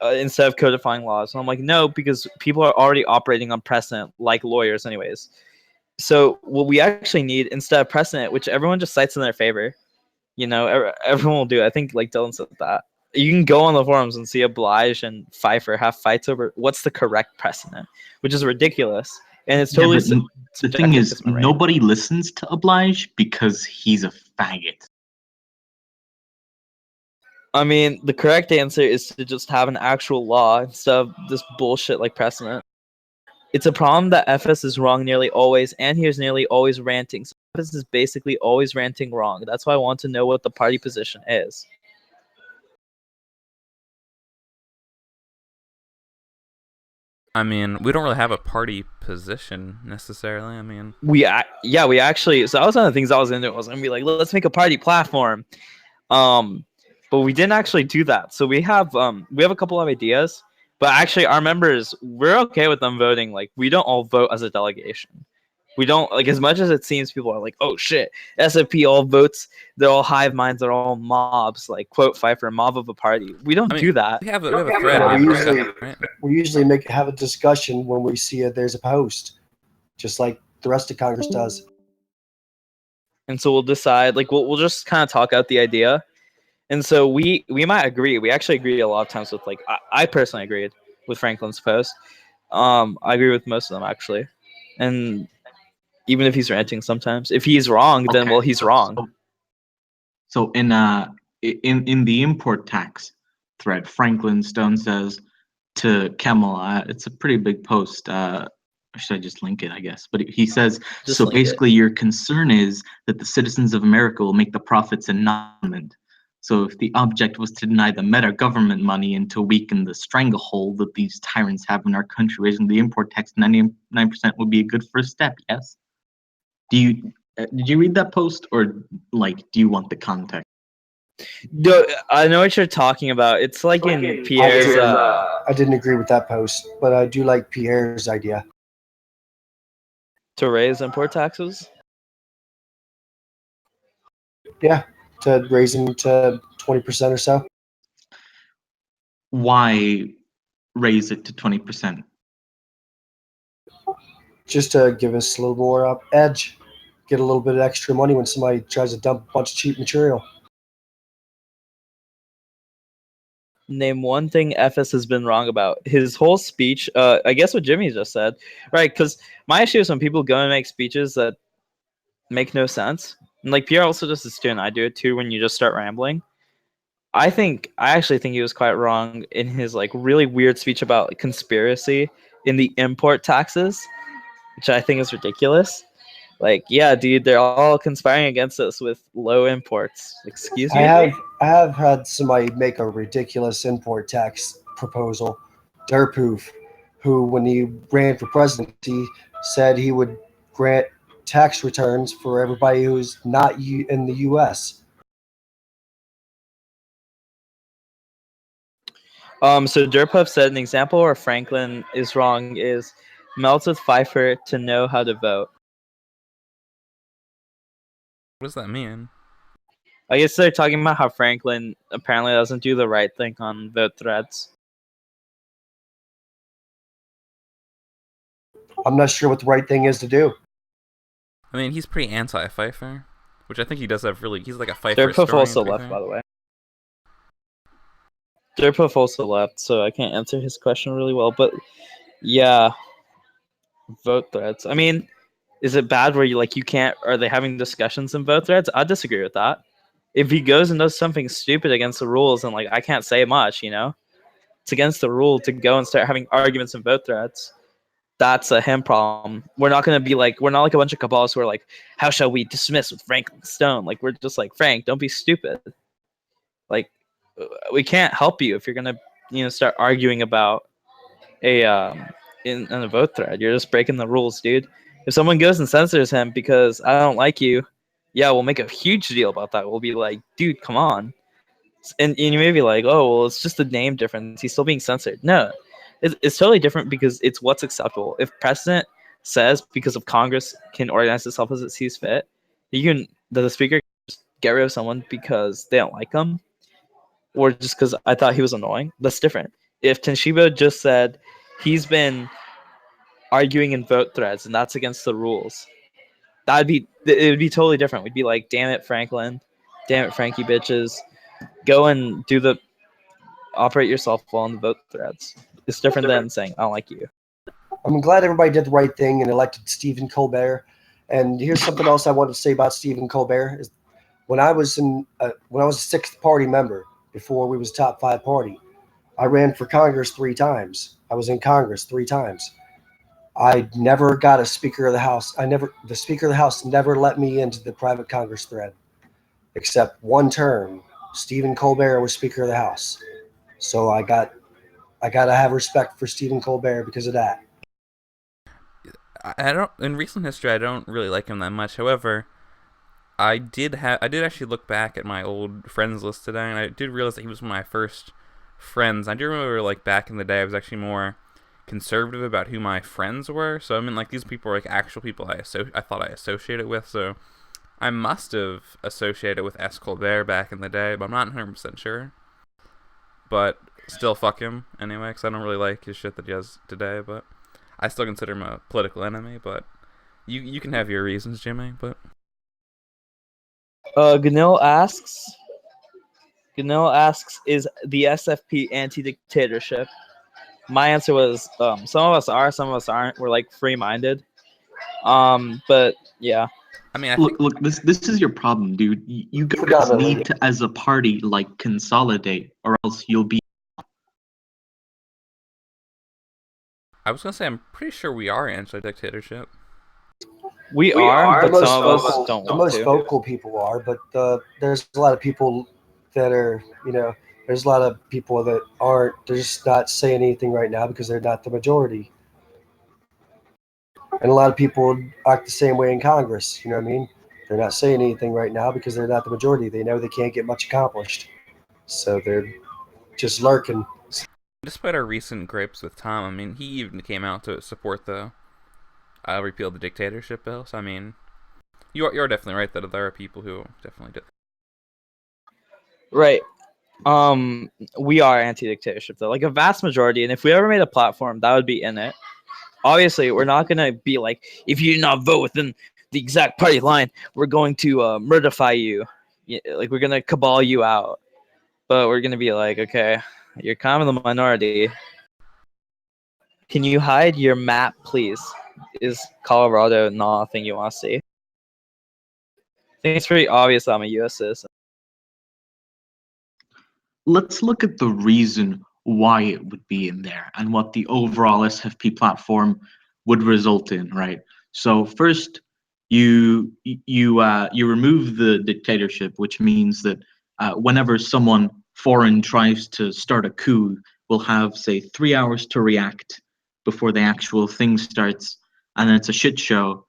instead of codifying laws. And I'm like, no, because people are already operating on precedent, like lawyers, anyways. So what we actually need instead of precedent, which everyone just cites in their favor, everyone will do it. I think like Dylan said that. You can go on the forums and see Oblige and Pfeiffer have fights over what's the correct precedent, which is ridiculous. And it's totally the thing is, nobody listens to Oblige because he's a faggot. I mean, the correct answer is to just have an actual law instead of this bullshit like precedent. It's a problem that FS is wrong nearly always, and he is nearly always ranting. So FS is basically always ranting wrong. That's why I want to know what the party position is. I mean, we don't really have a party position necessarily. I mean, we actually. So that was one of the things I was into. I was gonna be like, let's make a party platform. But we didn't actually do that. So we have a couple of ideas, but actually our members, we're okay with them voting. Like, we don't all vote as a delegation. We don't, like, as much as it seems people are like, oh shit, SFP all votes, they're all hive minds, they're all mobs, like quote Pfeiffer, mob of a party. We don't do that. We have a thread. We usually have a discussion when we see there's a post, just like the rest of Congress does. And so we'll decide, like, we'll just kind of talk out the idea. And so we might agree. We actually agree a lot of times with, like, I personally agreed with Franklin's post. I agree with most of them, actually. And even if he's ranting sometimes, if he's wrong, then well, he's wrong. So in the import tax thread, Franklin Stone says to Kemal, it's a pretty big post. Should I just link it, I guess? But he says, so basically your concern is that the citizens of America will make the profits and not government. So if the object was to deny the meta government money and to weaken the stranglehold that these tyrants have in our country, raising the import tax to 99% would be a good first step, yes? Did you read that post, or like, do you want the context? No, I know what you're talking about. It's like in Pierre's. I didn't agree with that post, but I do like Pierre's idea. To raise import taxes? Yeah, to raise them to 20% or so. Why raise it to 20%? Just to give us a little more edge, get a little bit of extra money when somebody tries to dump a bunch of cheap material. Name one thing FS has been wrong about. His whole speech, I guess what Jimmy just said, right? Because my issue is when people go and make speeches that make no sense. And like Pierre also does this too, and I do it too when you just start rambling. I actually think he was quite wrong in his like really weird speech about like, conspiracy in the import taxes, which I think is ridiculous. Like, yeah, dude, they're all conspiring against us with low imports. Excuse me? I have had somebody make a ridiculous import tax proposal. Derpoof, who, when he ran for presidency, said he would grant tax returns for everybody who's not in the U.S. So Derpuff said an example where Franklin is wrong is melts with Pfeiffer to know how to vote. What does that mean? I guess they're talking about how Franklin apparently doesn't do the right thing on vote threads. I'm not sure what the right thing is to do. I mean, he's pretty anti-Pfeiffer, which I think he does have really. He's like a Pfeiffer. Derpuff also left, by the way. Derpuff also left, so I can't answer his question really well. But yeah, vote threads. I mean, is it bad where you can't? Are they having discussions in vote threads? I disagree with that. If he goes and does something stupid against the rules, and I can't say much, it's against the rule to go and start having arguments in vote threads. That's a him problem. We're not gonna be we're not like a bunch of cabals who are like, how shall we dismiss with Franklin Stone? Like, we're just like, Frank, don't be stupid. Like, we can't help you if you're gonna, start arguing about in a vote thread. You're just breaking the rules, dude. If someone goes and censors him because I don't like you, yeah, we'll make a huge deal about that. We'll be like, dude, come on. And you may be like, oh, well, it's just a name difference. He's still being censored. No, it's totally different because it's what's acceptable. If precedent says because of Congress can organize itself as it sees fit, the speaker can just get rid of someone because they don't like them, or just because I thought he was annoying. That's different. if Tenshibo just said he's been arguing in vote threads and that's against the rules, it would be totally different. We'd be like, damn it, Franklin, damn it, Frankie bitches, go and operate yourself well on the vote threads. It's different than saying I don't like you. I'm glad everybody did the right thing and elected Stephen Colbert. And here's something else I wanted to say about Stephen Colbert is when I was a sixth party member before we was top 5 party, I ran for Congress 3 times. I was in Congress 3 times. I never got a Speaker of the House. The Speaker of the House never let me into the private Congress thread, except one term. Stephen Colbert was Speaker of the House, so I gotta have respect for Stephen Colbert because of that. I don't. In recent history, I don't really like him that much. However, I did actually look back at my old friends list today, and I did realize that he was one of my first friends. I do remember, like, back in the day, I was actually more conservative about who my friends were. So I mean, like, these people were like actual people I thought I associated with. So I must have associated with S. Colbert back in the day, but I'm not 100% sure. But still, fuck him anyway, because I don't really like his shit that he has today. But I still consider him a political enemy. But you can have your reasons, Jimmy. But Ganil asks, is the SFP anti-dictatorship? My answer was some of us are, some of us aren't. We're like free-minded. But yeah. I mean, Look, this is your problem, dude. You guys need to, as a party, like, consolidate, or else you'll be. I was gonna say I'm pretty sure we are anti-dictatorship. We are, but some of us don't want to. The most vocal people are, but there's a lot of people that are, there's a lot of people that aren't. They're just not saying anything right now because they're not the majority. And a lot of people act the same way in Congress. You know what I mean? They're not saying anything right now because they're not the majority. They know they can't get much accomplished, so they're just lurking. Despite our recent gripes with Tom, I mean, he even came out to support the repeal the dictatorship bill. So I mean, you're definitely right that there are people who definitely did. Right. We are anti-dictatorship though, like a vast majority. And if we ever made a platform, that would be in it. Obviously, we're not gonna be like, if you do not vote within the exact party line, we're going to murderify you. Like, we're gonna cabal you out. But we're gonna be like, okay, you're kind of the minority. Can you hide your map, please? Is Colorado not a thing you want to see? I think it's pretty obvious I'm a U.S. citizen. Let's look at the reason why it would be in there and what the overall SFP platform would result in, right? So first, you remove the dictatorship, which means that whenever someone foreign tries to start a coup, we'll have, say, 3 hours to react before the actual thing starts, and then it's a shit show,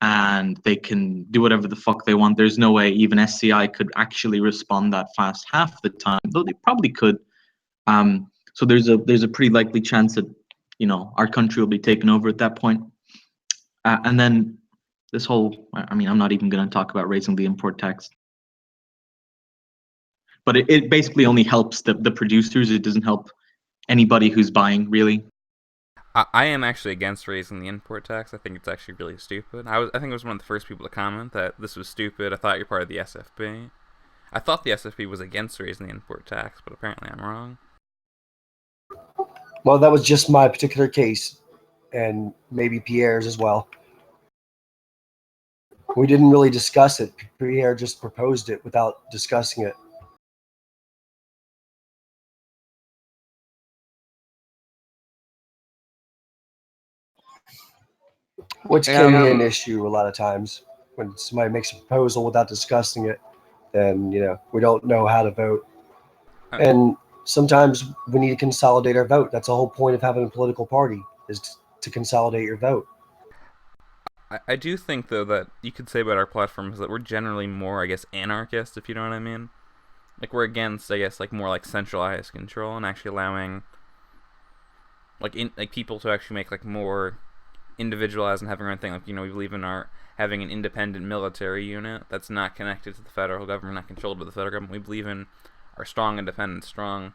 and they can do whatever the fuck they want. There's no way even SCI could actually respond that fast half the time, though they probably could. So there's a pretty likely chance that, our country will be taken over at that point. And then this whole, I mean, I'm not even going to talk about raising the import tax. But it basically only helps the producers. It doesn't help anybody who's buying, really. I am actually against raising the import tax. I think it's actually really stupid. I think I was one of the first people to comment that this was stupid. I thought you're part of the SFP. I thought the SFP was against raising the import tax, but apparently I'm wrong. Well, that was just my particular case, and maybe Pierre's as well. We didn't really discuss it. Pierre just proposed it without discussing it. Which can be an issue a lot of times when somebody makes a proposal without discussing it. Then we don't know how to vote, and sometimes we need to consolidate our vote. That's the whole point of having a political party, is to consolidate your vote. I do think, though, that you could say about our platform is that we're generally more, I guess, anarchist, if you know what I mean. Like, we're against, I guess, like, more like centralized control and actually allowing like people to actually make like more individualized and having their own thing. Like, we believe in having an independent military unit that's not connected to the federal government, not controlled by the federal government. We believe in our strong independence, strong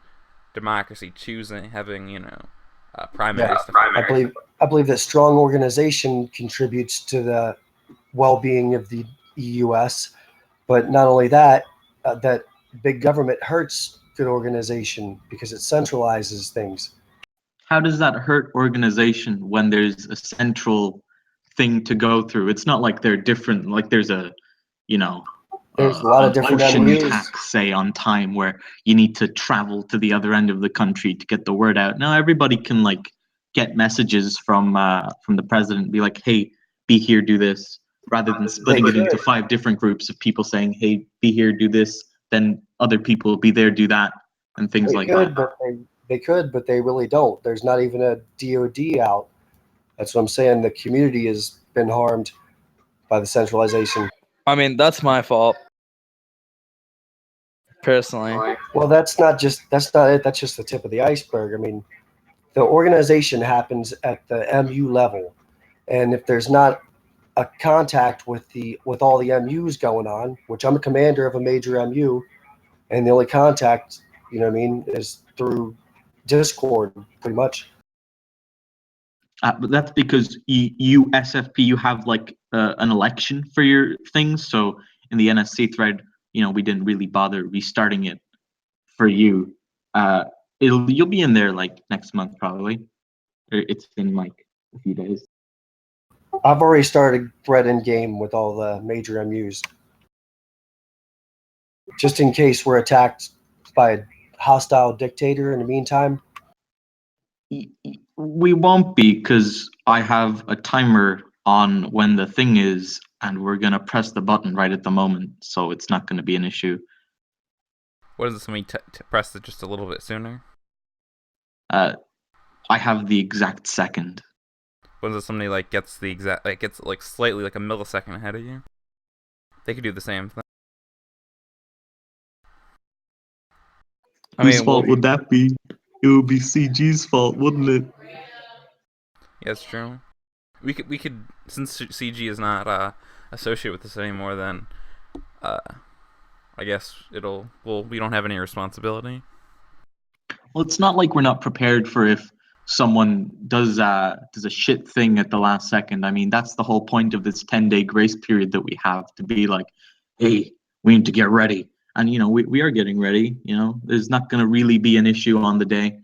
democracy choosing having primaries. I believe that strong organization contributes to the well-being of the EUS, but not only that, that big government hurts good organization because it centralizes things. How does that hurt organization when there's a central thing to go through? It's not like they're different. Like there's a, There's a lot of different ocean MUs. tax, say, on time where you need to travel to the other end of the country to get the word out. Now everybody can get messages from the president, be like, hey, be here, do this, rather than splitting it into 5 different groups of people saying, hey, be here, do this, then other people be there, do that, and things like that. They could, but they really don't. There's not even a DOD out. That's what I'm saying. The community has been harmed by the centralization. I mean, that's my fault. Personally. Well, that's not it. That's just the tip of the iceberg. I mean, the organization happens at the MU level, and if there's not a contact with all the MUs going on, which I'm a commander of a major MU, and the only contact, is through Discord, pretty much. But that's because you SFP, you have an election for your things. So in the NSC thread, we didn't really bother restarting it for you. You'll be in there next month probably. It's in a few days. I've already started thread in game with all the major MUs, just in case we're attacked by a hostile dictator in the meantime. We won't be, because I have a timer on when the thing is, and we're gonna press the button right at the moment, so it's not gonna be an issue. What is this when we press it just a little bit sooner? I have the exact second. What is it? Somebody gets the exact gets slightly a millisecond ahead of you? They could do the same thing. Whose fault would that be? It would be CG's fault, wouldn't it? Yeah, it's true. We could since CG is not associated with this anymore, then I guess we don't have any responsibility. Well, it's not like we're not prepared for if someone does a shit thing at the last second. I mean, that's the whole point of this 10-day grace period that we have, to be like, hey, we need to get ready. And, we are getting ready. There's not going to really be an issue on the day.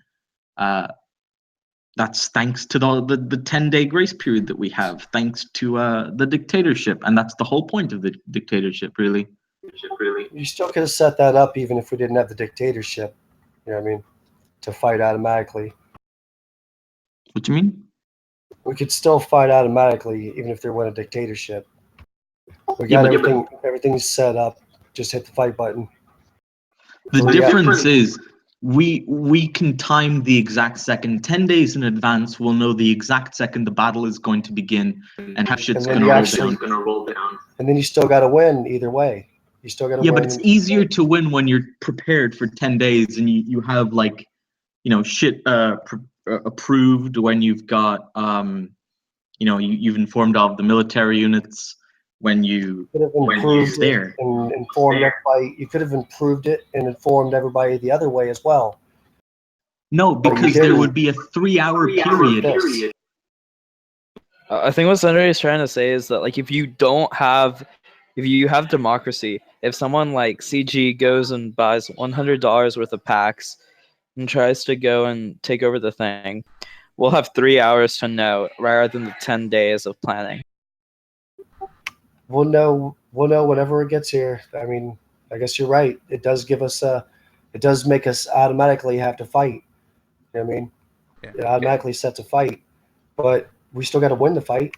That's thanks to the 10-day grace period that we have, thanks to the dictatorship. And that's the whole point of the dictatorship, really. You still could have set that up even if we didn't have the dictatorship. You know what I mean? To fight automatically. What do you mean? We could still fight automatically even if there wasn't a dictatorship. We got everything's set up. Just hit the fight button. The difference is we can time the exact second. 10 days in advance, we'll know the exact second the battle is going to begin and how shit's going to roll down. And then you still got to win either way. You still got to win. Yeah, but it's easier to win when you're prepared for 10 days and you have shit approved, when you've got you've informed all of the military units, when you're there and informed everybody. You could have improved it and informed everybody the other way as well. No, because there would be a 3-hour period. I think what Senator is trying to say is that if you have democracy, if someone like CG goes and buys $100 worth of packs and tries to go and take over the thing, we'll have 3 hours to know rather than the 10 days of planning. We'll know whenever it gets here. I mean, I guess you're right. It does give us it does make us automatically have to fight. You know what I mean? Yeah. It automatically sets a fight, but we still got to win the fight.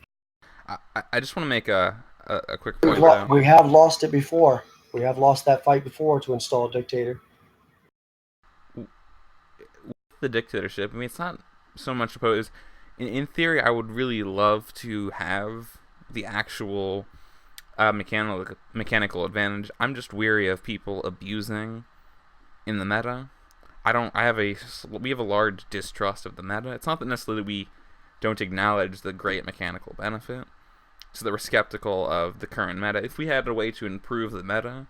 I just want to make a quick point. We have lost it before. We have lost that fight before to install a dictator. The dictatorship, I mean, it's not so much opposed. In theory, I would really love to have the actual mechanical advantage. I'm just weary of people abusing in the meta. We have a large distrust of the meta. It's not that necessarily we don't acknowledge the great mechanical benefit, so that we're skeptical of the current meta. If we had a way to improve the meta,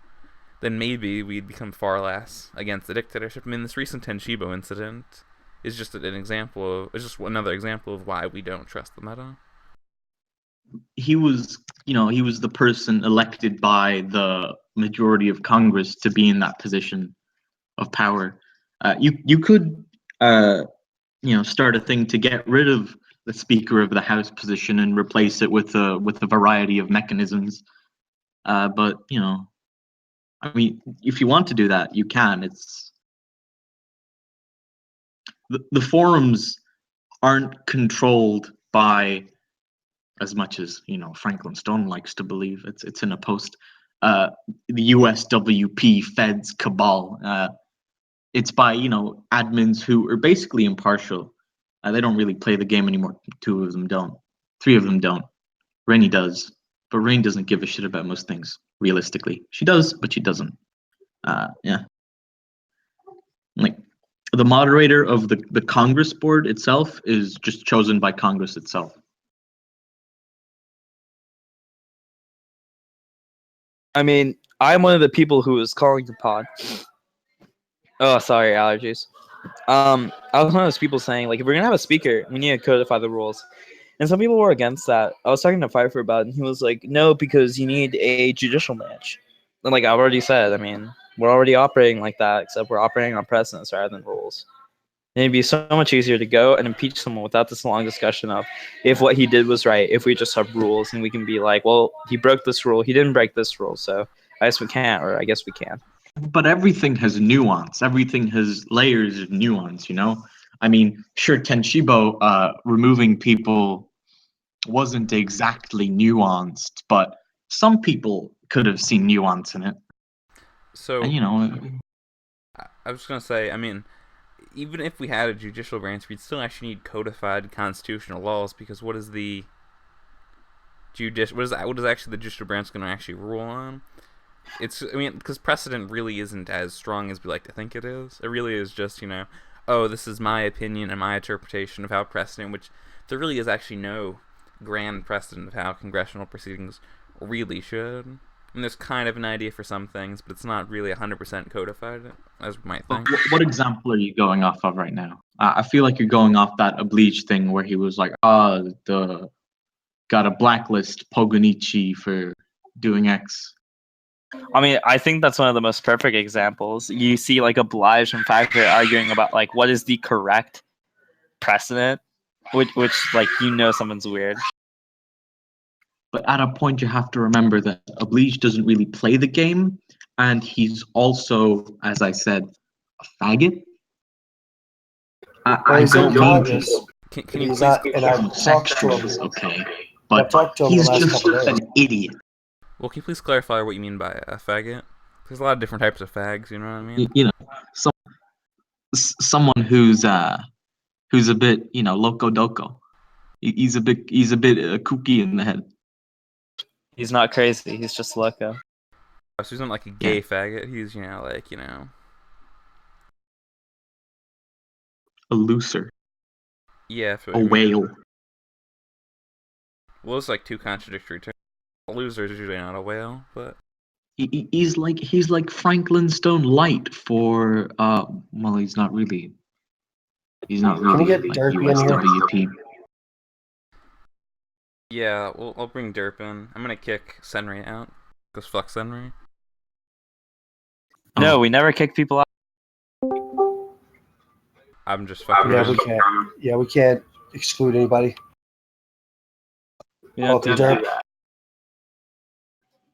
then maybe we'd become far less against the dictatorship. I mean, this recent Tenshibo incident is just an example of, it's just another example of why we don't trust the meta. He was the person elected by the majority of Congress to be in that position of power. You could start a thing to get rid of the Speaker of the House position and replace it with a variety of mechanisms. But I mean, if you want to do that, you can. It's the forums aren't controlled by, as much as Franklin Stone likes to believe. It's in a post. The USWP Feds cabal. It's by admins who are basically impartial. They don't really play the game anymore. 2 of them don't. 3 of them don't. Rainy does, but Rain doesn't give a shit about most things. Realistically, she does, but she doesn't. Yeah. Like the moderator of the Congress board itself is just chosen by Congress itself. I mean, I'm one of the people who was calling the pod. Oh, sorry, allergies. I was one of those people saying, like, if we're gonna have a speaker, we need to codify the rules. And some people were against that. I was talking to Pfeiffer about it, and he was like, no, because you need a judicial branch. And like I already said, I mean, we're already operating like that, except we're operating on precedents rather than rules. And it'd be so much easier to go and impeach someone without this long discussion of if what he did was right, if we just have rules and we can be like, well, he broke this rule, he didn't break this rule, so I guess we can't, or I guess we can. But everything has nuance. Everything has layers of nuance, I mean, sure, Tenshibo removing people wasn't exactly nuanced, but some people could have seen nuance in it. So, and, I was going to say, I mean, even if we had a judicial branch, we'd still actually need codified constitutional laws, because what is the what is actually the judicial branch going to actually rule on? Because precedent really isn't as strong as we like to think it is. It really is just, oh, this is my opinion and my interpretation of how precedent, which there really is actually no grand precedent of how congressional proceedings really should. And there's kind of an idea for some things, but it's not really 100% codified, as we might think. What example are you going off of right now? I feel like you're going off that Oblige thing where he was like, got a blacklist Pogonichi for doing X. I mean, I think that's one of the most perfect examples. You see, like, Oblige and Pfeiffer arguing about, like, what is the correct precedent, which like, someone's weird. But at a point, you have to remember that Oblige doesn't really play the game, and he's also, as I said, a faggot. I don't mean to. Can you please? And I've talked to him. Okay, but he's just an idiot. Well, can you please clarify what you mean by a faggot? There's a lot of different types of fags. You know what I mean? Someone who's a bit, loco doco. He's a bit kooky in the head. He's not crazy. He's just loco. So he's not like a gay faggot. He's a looser. Yeah, a whale. Well, it's like two contradictory terms. A loser is usually not a whale, but he's like Franklin Stone light for well, he's not really. He's not really. Can you get like USWP. Yeah, well, I'll bring Derp in. I'm gonna kick Senri out. Because fuck Senri. No, we never kick people out. I'm just fucking. Yeah, we can't. Yeah, we can't exclude anybody. Welcome, Derp.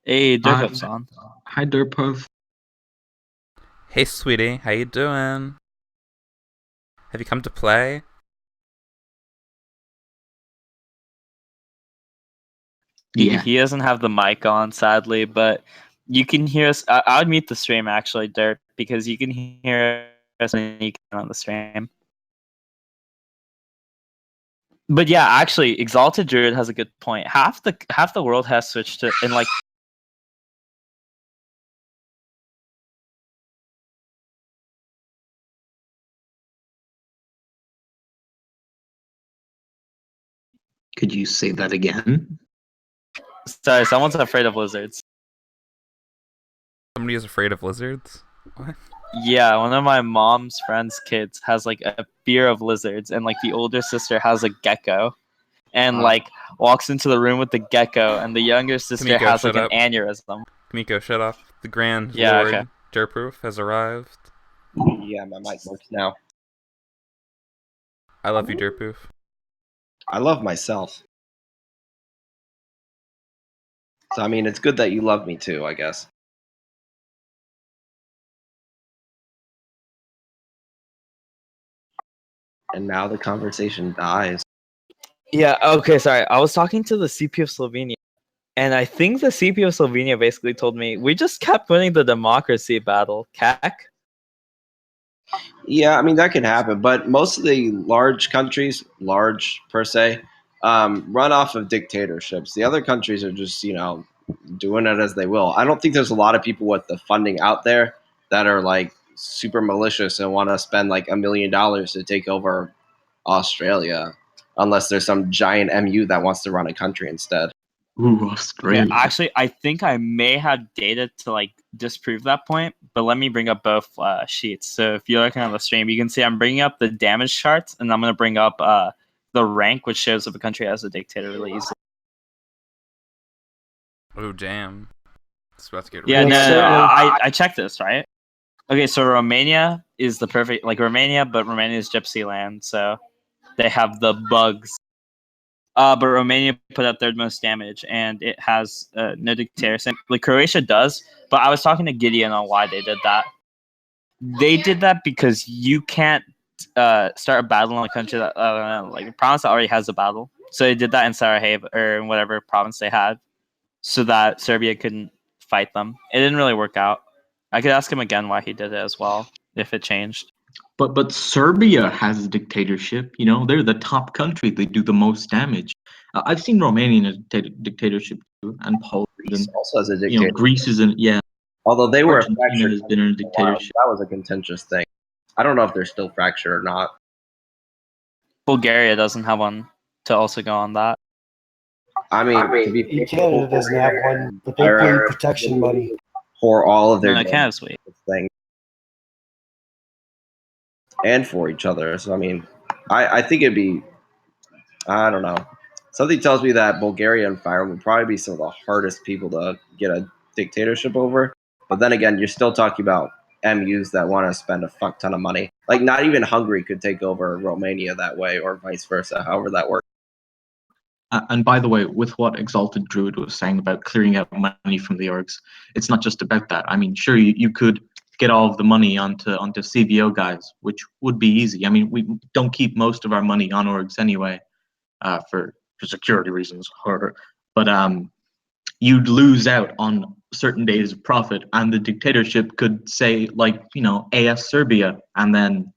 Hey, Derp's on. Hi, Derp. Hey, sweetie, how you doing? Have you come to play? Yeah. He doesn't have the mic on, sadly, but you can hear us. I would mute the stream, actually, Derp, because you can hear us when you can on the stream. But yeah, actually, Exalted Druid has a good point. Half the world has switched to, and like, Could you say that again? sorry, someone's afraid of lizards. Somebody is afraid of lizards? What? Yeah, one of my mom's friends' kids has like a fear of lizards, and like the older sister has a gecko, and like walks into the room with the gecko, and the younger sister Kamiko, has like shut an up. aneurysm. Kamiko, shut up. The Grand Yeah, Lord okay. Jerproof has arrived. Yeah, my mic works now. I love you, Jerproof. I love myself. So, I mean, it's good that you love me too, I guess. And now the conversation dies. Yeah, okay, sorry. I was talking to the CP of Slovenia, and I think the CP of Slovenia basically told me we just kept winning the democracy battle. CAC? Yeah, I mean, that can happen. But most of the large countries, large per se, run off of dictatorships. The other countries are just, doing it as they will. I don't think there's a lot of people with the funding out there that are like super malicious and want to spend like $1 million to take over Australia, unless there's some giant MU that wants to run a country instead. Ooh, Okay, Australia. actually, I think I may have data to like disprove that point, but let me bring up both sheets. So if you're looking at the stream, you can see I'm bringing up the damage charts, and I'm going to bring up the rank, which shows if a country has a dictator really easily. Oh, damn. It's about to get Yeah, real. no, I checked this, right? Okay, so Romania is the perfect, like Romania, but Romania is gypsy land, so they have the bugs. But Romania put out third most damage, and it has no dictatorship. Like Croatia does, but I was talking to Gideon on why they did that. They did that because you can't start a battle in a country that like a province that already has a battle. So they did that in Sarajevo or in whatever province they had, so that Serbia couldn't fight them. It didn't really work out. I could ask him again why he did it as well, if it changed. But Serbia has a dictatorship. You know, they're the top country. They do the most damage. I've seen Romania in a dictatorship too, and Poland. Greece And, also has a you know, dictator. Greece is in, yeah. Although they were a Argentina fractured has been in a country for a while, dictatorship. that was a contentious thing. I don't know if they're still fractured or not. Bulgaria doesn't have one to also go on that. I mean, to be fair, Canada doesn't have one, but they pay protection money. for all of their No, Canada's sweet. things and for each other. So I mean, I think it'd be, I don't know. Something tells me that Bulgaria and Fire would probably be some of the hardest people to get a dictatorship over. But then again, you're still talking about MUs that want to spend a fuck ton of money. Like not even Hungary could take over Romania that way, or vice versa. However that works. And by the way, with what Exalted Druid was saying about clearing out money from the orgs, it's not just about that. I mean, sure, you could get all of the money onto CVO guys, which would be easy. I mean, we don't keep most of our money on orgs anyway, for security reasons. But you'd lose out on certain days of profit, and the dictatorship could say, like, you know, AS Serbia, and then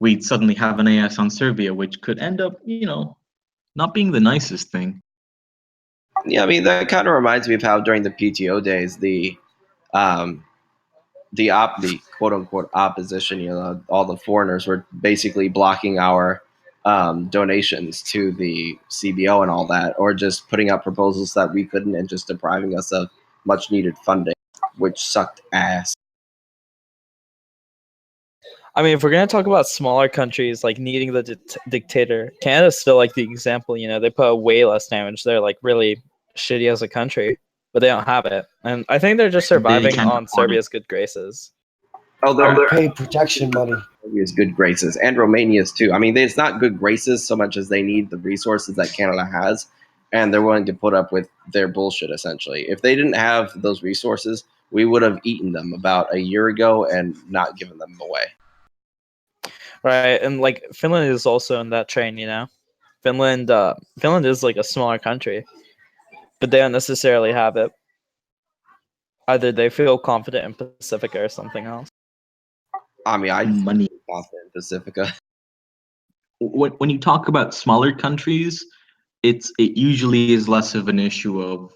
we'd suddenly have an AS on Serbia, which could end up, you know, not being the nicest thing. Yeah, I mean that kind of reminds me of how during the PTO days, the quote unquote opposition, you know, all the foreigners were basically blocking our donations to the CBO and all that, or just putting out proposals that we couldn't and just depriving us of much needed funding, which sucked ass. I mean, if we're gonna talk about smaller countries like needing the dictator, Canada's still like the example. You know, they put out way less damage. They're like really shitty as a country, but they don't have it, and I think they're just surviving can't on afford it. Serbia's good graces. Oh, they're Pay protection money. Serbia's good graces and Romania's too. I mean, it's not good graces so much as they need the resources that Canada has, and they're willing to put up with their bullshit essentially. If they didn't have those resources, we would have eaten them about a year ago and not given them away. Right, and like Finland is also in that train. You know, Finland is like a smaller country, but they don't necessarily have it. Either they feel confident in Pacifica or something else. I mean, I Money. confident in Pacifica. When you talk about smaller countries, it usually is less of an issue of,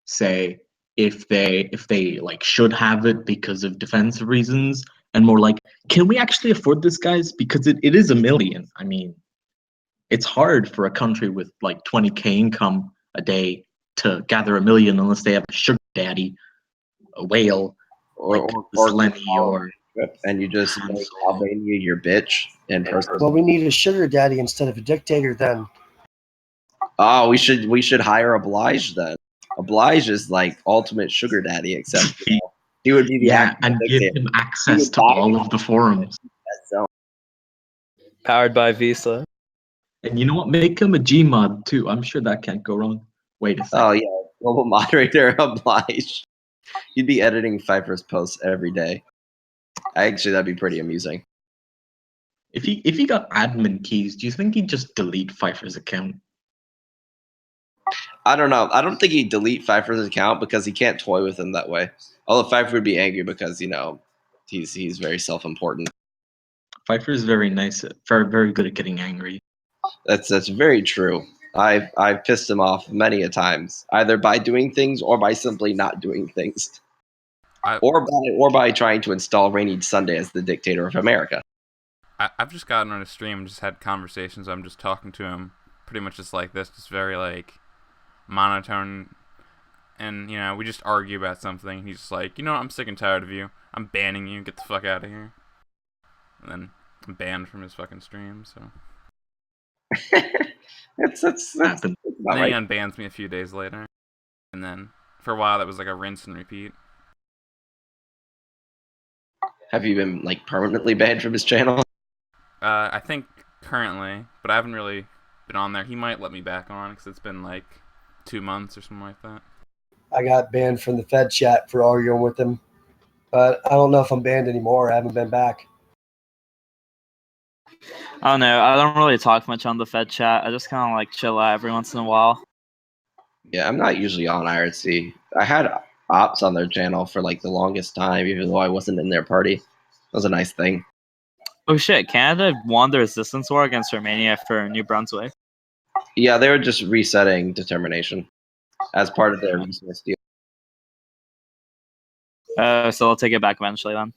say, if they like should have it because of defensive reasons, and more like, can we actually afford this, guys? Because it is $1 million. I mean, it's hard for a country with like 20K income a day to gather $1 million unless they have a sugar daddy, a whale, like Zeleny or and you just Han make Solo. Albania your bitch in person. Well, we need a sugar daddy instead of a dictator then. Oh, we should hire Oblige then. Oblige is like ultimate sugar daddy, except he would be the Yeah, actual and give dictator. him access to all of the forums. So, Powered by Visa. And you know what? Make him a Gmod too. I'm sure that can't go wrong. Wait a second. oh yeah, global moderator Oblige. He'd be editing Pfeiffer's posts every day. Actually, that'd be pretty amusing. If he got admin keys, do you think he'd just delete Pfeiffer's account? I don't know. I don't think he'd delete Pfeiffer's account because he can't toy with him that way. Although Pfeiffer would be angry because he's very self-important. Pfeiffer is very nice, very good at getting angry. That's very true. I've pissed him off many a times, either by doing things or by simply not doing things, or by trying to install Rainy Sunday as the dictator of America. I've just gotten on a stream and just had conversations. I'm just talking to him pretty much just like this, just very like monotone, and we just argue about something. He's just like, I'm sick and tired of you. I'm banning you. Get the fuck out of here. And then I'm banned from his fucking stream. So that's Happened. not then right. he unbans me a few days later, and then for a while that was like a rinse and repeat. Have you been like permanently banned from his channel? I think currently, but I haven't really been on there. He might let me back on because it's been like 2 months or something like that. I got banned from the Fed chat for arguing with him, but I don't know if I'm banned anymore. I haven't been back. I don't know. I don't really talk much on the Fed chat. I just kind of like chill out every once in a while. Yeah, I'm not usually on IRC. I had ops on their channel for like the longest time, even though I wasn't in their party. That was a nice thing. Oh shit! Canada won the resistance war against Romania for New Brunswick. Yeah, they were just resetting determination as part of their resource deal. So they'll take it back eventually then.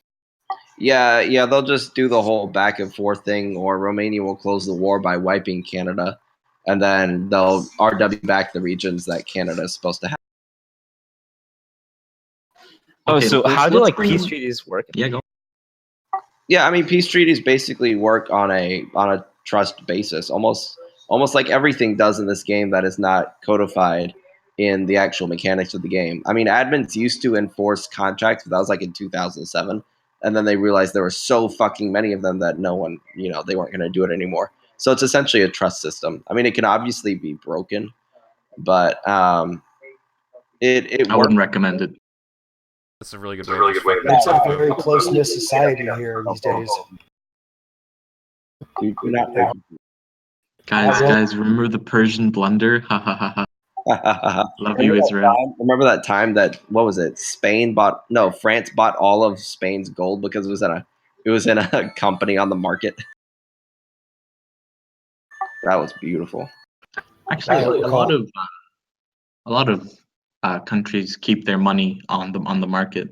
Yeah, they'll just do the whole back and forth thing, or Romania will close the war by wiping Canada, and then they'll RW back the regions that Canada is supposed to have. Oh, Okay, so how do let's like bring peace in- treaties work? Yeah, go. Yeah, I mean, peace treaties basically work on a trust basis, almost like everything does in this game that is not codified in the actual mechanics of the game. I mean, admins used to enforce contracts, but that was like in 2007, and then they realized there were so fucking many of them that no one, they weren't going to do it anymore. So it's essentially a trust system. I mean, it can obviously be broken, but it I wouldn't recommend it. That's a really good way. It's a very close-knit society here these days. do not. Guys, remember the Persian blunder? Ha ha ha ha. Love you, Israel. Remember that time that France bought all of Spain's gold because it was in a company on the market. That was beautiful. Actually, a lot of countries keep their money on the market.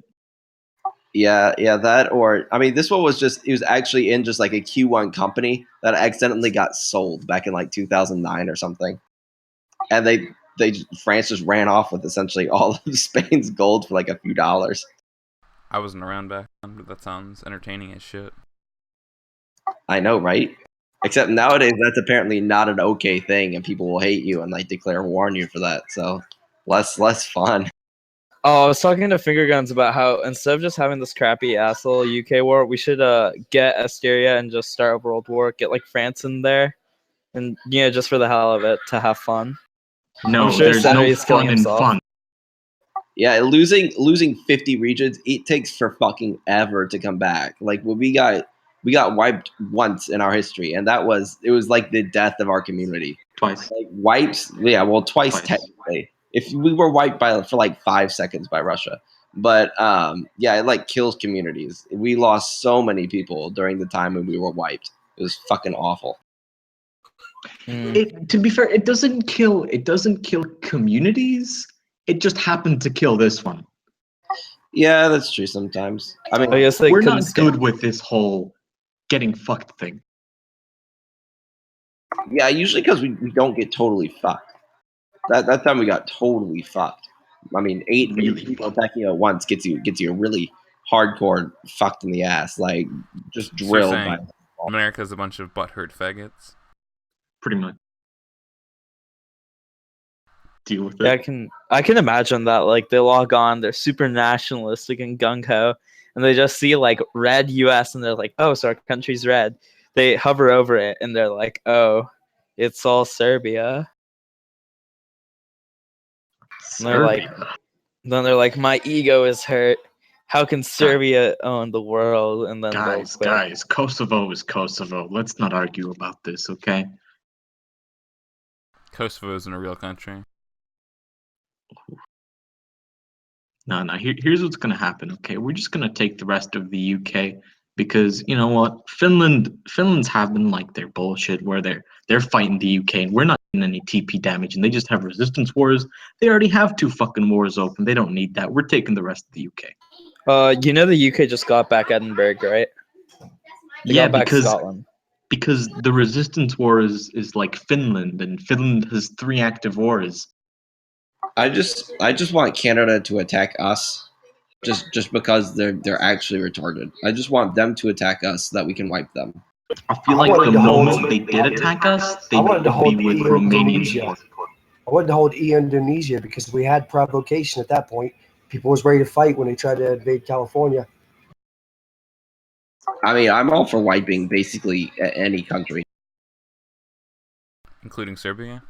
Yeah, that, or I mean, this one was it was actually in just like a Q1 company that accidentally got sold back in like 2009 or something, and France just ran off with essentially all of Spain's gold for like a few dollars. I wasn't around back then, but that sounds entertaining as shit. I know, right? Except nowadays, that's apparently not an okay thing, and people will hate you and like declare war on you for that. So less fun. Oh, I was talking to Finger Guns about how instead of just having this crappy asshole UK war, we should get Asteria and just start a world war. Get like France in there, and just for the hell of it to have fun. No, I'm sure there's no Saturday is killing fun in himself. fun. Yeah, losing 50 regions, it takes for fucking ever to come back. Like when we got wiped once in our history, and it was like the death of our community. Twice. Like wipes, yeah, well, twice technically. If we were wiped for like 5 seconds by Russia, but yeah, it like kills communities. We lost so many people during the time when we were wiped. It was fucking awful. To be fair, it doesn't kill communities. It just happened to kill this one. Yeah, that's true sometimes. I mean, I guess we're not good with this whole getting fucked thing. Yeah, usually because we don't get totally fucked. That time we got totally fucked. I mean, eight people attacking you at once gets you a really hardcore fucked in the ass, like just So you're drilled saying by. America's a bunch of butthurt faggots. Pretty much. Deal with Yeah, it. I can imagine that. Like they log on, they're super nationalistic and gung ho, and they just see like red U.S. and they're like, oh, so our country's red. They hover over it and they're like, oh, it's all Serbia. And they're like, Serbia. then they're like, my ego is hurt. How can Serbia own the world? And then they'll quit. Guys, Kosovo is Kosovo. Let's not argue about this, okay? Kosovo isn't a real country. No. Here's what's gonna happen. Okay, we're just gonna take the rest of the UK because you know what, Finland's having like their bullshit where they're fighting the UK and we're not getting any TP damage and they just have resistance wars. They already have 2 fucking wars open. They don't need that. We're taking the rest of the UK. You know the UK just got back Edinburgh, right? They Yeah, got back Scotland. because the resistance war is like Finland and Finland has 3 active wars. I just want Canada to attack us, just because they're actually retarded. I just want them to attack us so that we can wipe them. I feel like the moment they did attack us, they would be with Romanian support. I wanted to hold Indonesia because we had provocation at that point. People was ready to fight when they tried to invade California. I mean, I'm all for wiping basically any country. Including Serbia?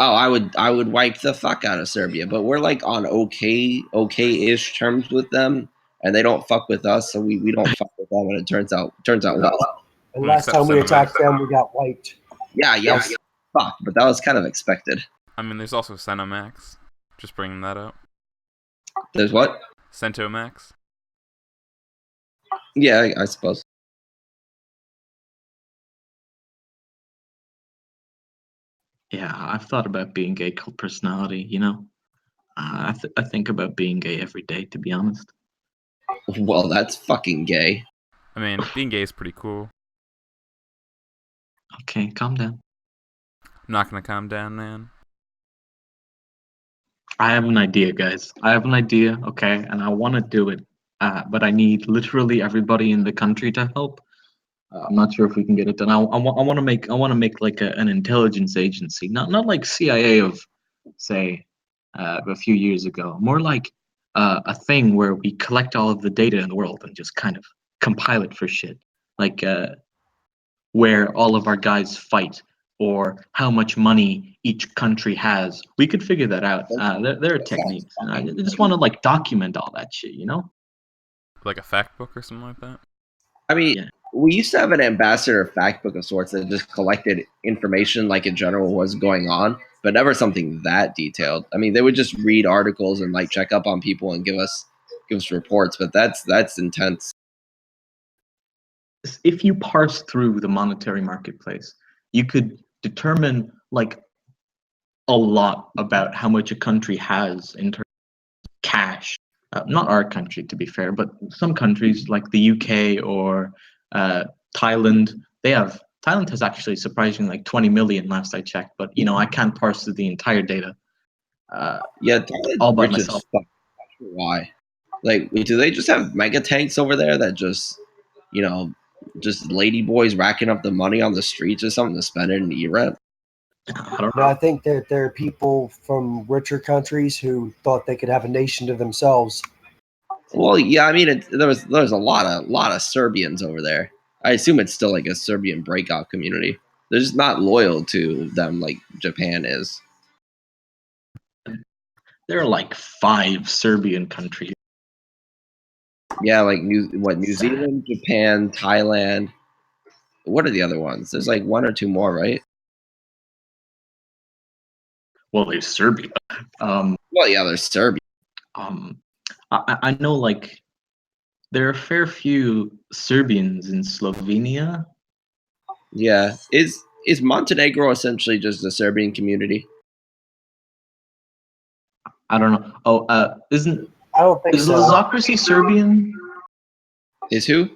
Oh, I would wipe the fuck out of Serbia, but we're like on okay-ish terms with them, and they don't fuck with us, so we don't fuck with them, and it turns out well. And last time we attacked them, we got wiped. Yeah, fuck, but that was kind of expected. I mean, there's also Centomax. Just bringing that up. There's what? Centomax. Yeah, I suppose. Yeah, I've thought about being gay cult personality, you know? I think about being gay every day, to be honest. Well, that's fucking gay. I mean, being gay is pretty cool. Okay, calm down. I'm not gonna calm down, man. I have an idea, guys. I have an idea, okay, and I want to do it, but I need literally everybody in the country to help. I'm not sure if we can get it done. I want to make like an intelligence agency, not like CIA of, say, a few years ago. More like a thing where we collect all of the data in the world and just kind of compile it for shit, like where all of our guys fight or how much money each country has. We could figure that out. There are techniques. I just want to like document all that shit, you know? Like a fact book or something like that? I mean, Yeah. We used to have an ambassador fact book of sorts that just collected information like in general was going on, but never something that detailed. I mean, they would just read articles and like check up on people and give us reports, but that's intense. If you parse through the monetary marketplace, you could determine like a lot about how much a country has in terms of cash. Not our country, to be fair, but some countries like the UK or Thailand, Thailand has actually surprisingly like 20 million last I checked, but you know I can't parse through the entire data. Yeah, Thailand's all by rich as myself. fuck. Not sure why? Like, do they just have mega tanks over there that just, you know, just lady boys racking up the money on the streets or something to spend it in E-rep? I don't No, know. I think that there are people from richer countries who thought they could have a nation to themselves. Well, yeah, I mean, there's a lot of Serbians over there. I assume it's still like a Serbian breakout community. They're just not loyal to them like Japan is. There are like 5 Serbian countries. Yeah, like New Zealand, Japan, Thailand. What are the other ones? There's like 1 or 2 more, right? Well, there's Serbia. Well, yeah, there's Serbia. I know like there are a fair few Serbians in Slovenia. Yeah, is Montenegro essentially just a Serbian community? I don't know. Oh, I don't think is so. Lazocracy Serbian? Is who?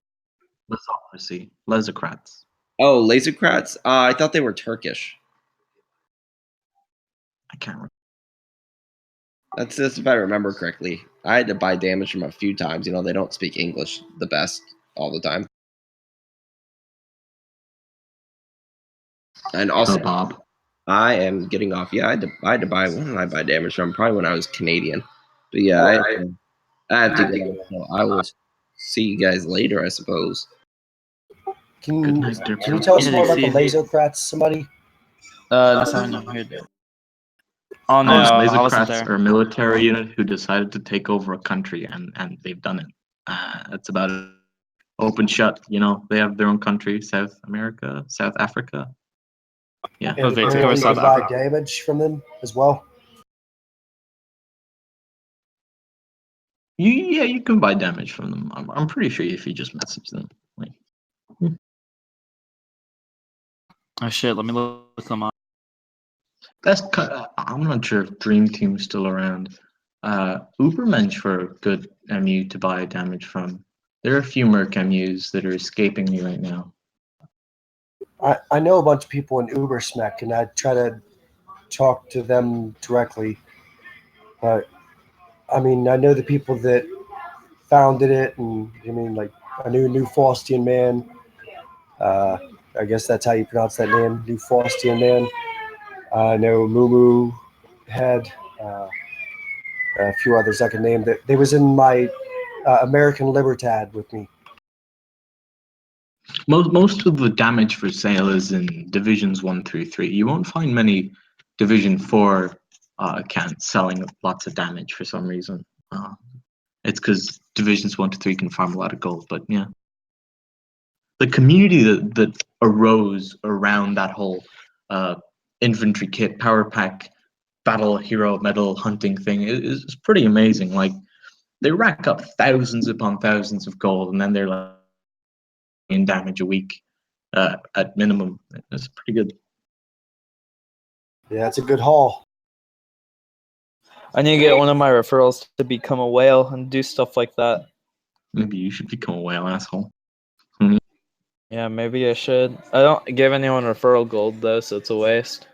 Lazocracy, Lazocrats. Oh, Lasercrats? I thought they were Turkish. I can't remember. That's if I remember correctly. I had to buy damage from a few times. They don't speak English the best all the time. And also, Bob. I am getting off. Yeah, I had to buy. When did I buy damage from? Probably when I was Canadian. But yeah, I have to go. So I will see you guys later, I suppose. Can Good you, night, dear can you Bill. tell us Yeah, more about the see- Lasocrats, somebody? That's how I know here. Oh no, I wasn't Lasercrats there. are a military unit who decided to take over a country, and they've done it. That's about it. Open shut. They have their own country, South America, South Africa. Yeah. And Okay, apparently cover you South can buy Africa. damage from them as well. You can buy damage from them. I'm pretty sure if you just message them. Like, Oh shit, let me look them up. I'm not sure if Dream Team's still around. Ubermensch for a good MU to buy damage from. There are a few Merc MUs that are escaping me right now. I know a bunch of people in Ubersmec, and I try to talk to them directly. But I mean, I know the people that founded it, and I mean, like I knew New Faustian Man. I guess that's how you pronounce that name, New Faustian Man. I know Mumu had a few others I can name. That they was in my American Libertad with me. Most of the damage for sale is in divisions 1 through 3. You won't find many division 4 accounts selling lots of damage for some reason. It's because divisions 1 to 3 can farm a lot of gold, but yeah. The community that arose around that whole infantry kit, power pack, battle hero medal hunting thing is pretty amazing. Like, they rack up thousands upon thousands of gold, and then they're like in damage a week at minimum. It's pretty good. Yeah, it's a good haul. I need to get one of my referrals to become a whale and do stuff like that. Maybe you should become a whale, asshole. Yeah, maybe I should. I don't give anyone referral gold though, so it's a waste.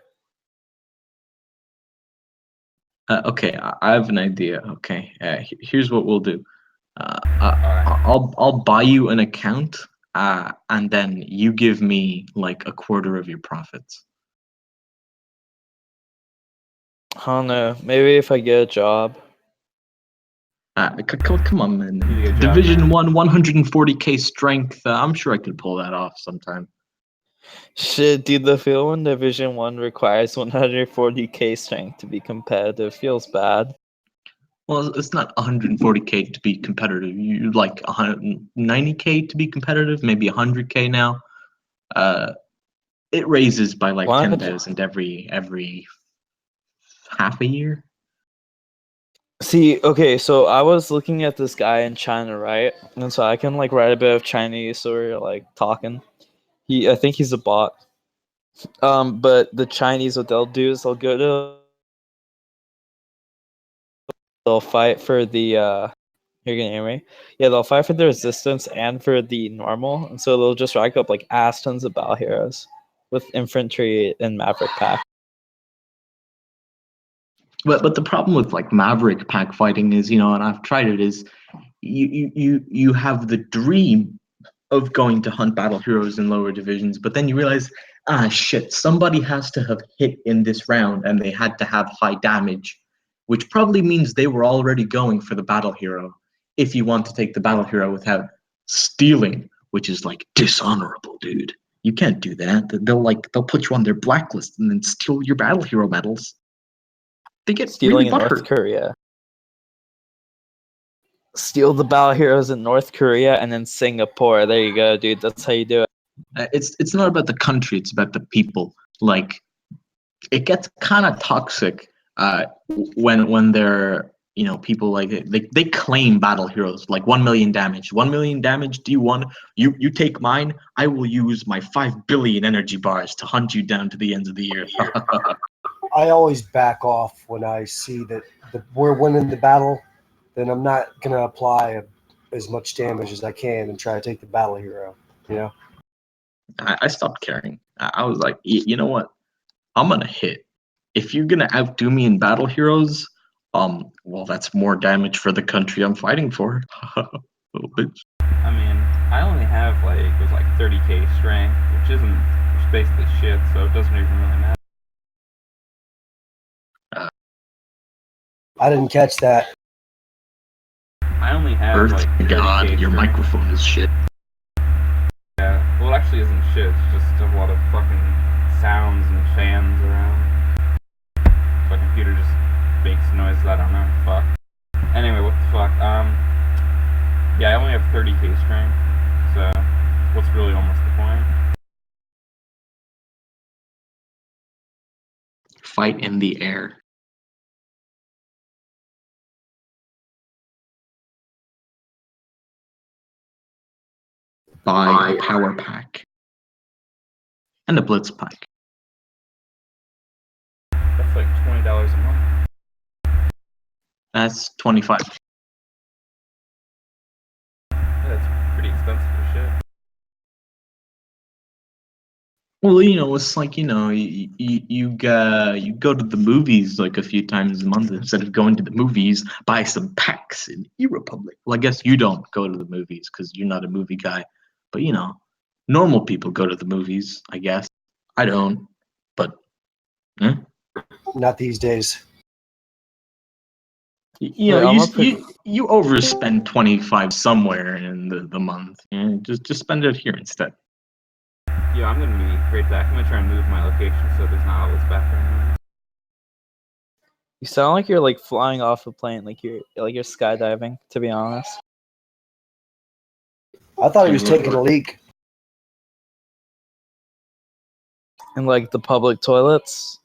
Okay, I have an idea. Okay, here's what we'll do. I'll buy you an account, and then you give me like a quarter of your profits. I don't know. Maybe if I get a job. Come on, man. You get a job, Division man. 1, 140k strength. I'm sure I could pull that off sometime. Shit, dude, the field in Division 1 requires 140k strength to be competitive. Feels bad. Well, it's not 140k to be competitive. You like 190k to be competitive, maybe 100k now. It raises by like What? 10,000 every half a year. See, okay, so I was looking at this guy in China, right? And so I can like write a bit of Chinese, so we're like talking. I think he's a bot. But the Chinese, what they'll do is they'll fight for the you're gonna hear me? Yeah, they'll fight for the resistance and for the normal, and so they'll just rack up like ass tons of battle heroes with infantry and maverick pack. But the problem with like Maverick pack fighting is, and I've tried it, is you have the dream of going to hunt battle heroes in lower divisions, but then you realize, shit, somebody has to have hit in this round and they had to have high damage, which probably means they were already going for the battle hero. If you want to take the battle hero without stealing, which is like dishonorable, dude. You can't do that. They'll put you on their blacklist and then steal your battle hero medals. They get Stealing really in North butthurt. Korea. Steal the battle heroes in North Korea and then Singapore. There you go, dude. That's how you do it. It's not about the country, it's about the people. Like, it gets kind of toxic when they're people like they claim battle heroes like 1 million damage. 1 million damage, D1. You take mine, I will use my 5 billion energy bars to hunt you down to the ends of the earth. I always back off when I see that we're winning the battle. Then I'm not gonna apply as much damage as I can and try to take the battle hero. I stopped caring. I was like, you know what? I'm gonna hit. If you're gonna outdo me in battle heroes, Well, that's more damage for the country I'm fighting for. Little bitch. I mean, I only have like it was like 30k strength, which basically shit, so it doesn't even really matter. I didn't catch that. I only have Earth like 30k God, your strength. microphone is shit. Yeah, well, it actually isn't shit. It's just a lot of fucking sounds and fans around. My computer just makes noises. I don't know. Fuck. Anyway, what the fuck? Yeah, I only have 30k strength, so what's really almost the point? Fight in the air. Buy a power pack. And a blitz pack. That's like $20 a month. That's 25. That's pretty expensive for shit. Well, it's like, you go to the movies like a few times a month instead of going to the movies, buy some packs in eRepublik. Well, I guess you don't go to the movies because you're not a movie guy, but normal people go to the movies, I guess. I don't, but Not these days. Wait, I'm up for- you overspend 25 somewhere in the month. Just spend it here instead. Yeah, I'm gonna be right back. I'm gonna try and move my location so there's not all this background noise. You sound like you're like flying off a plane, like you're skydiving. To be honest. I thought he was taking a leak. In like the public toilets.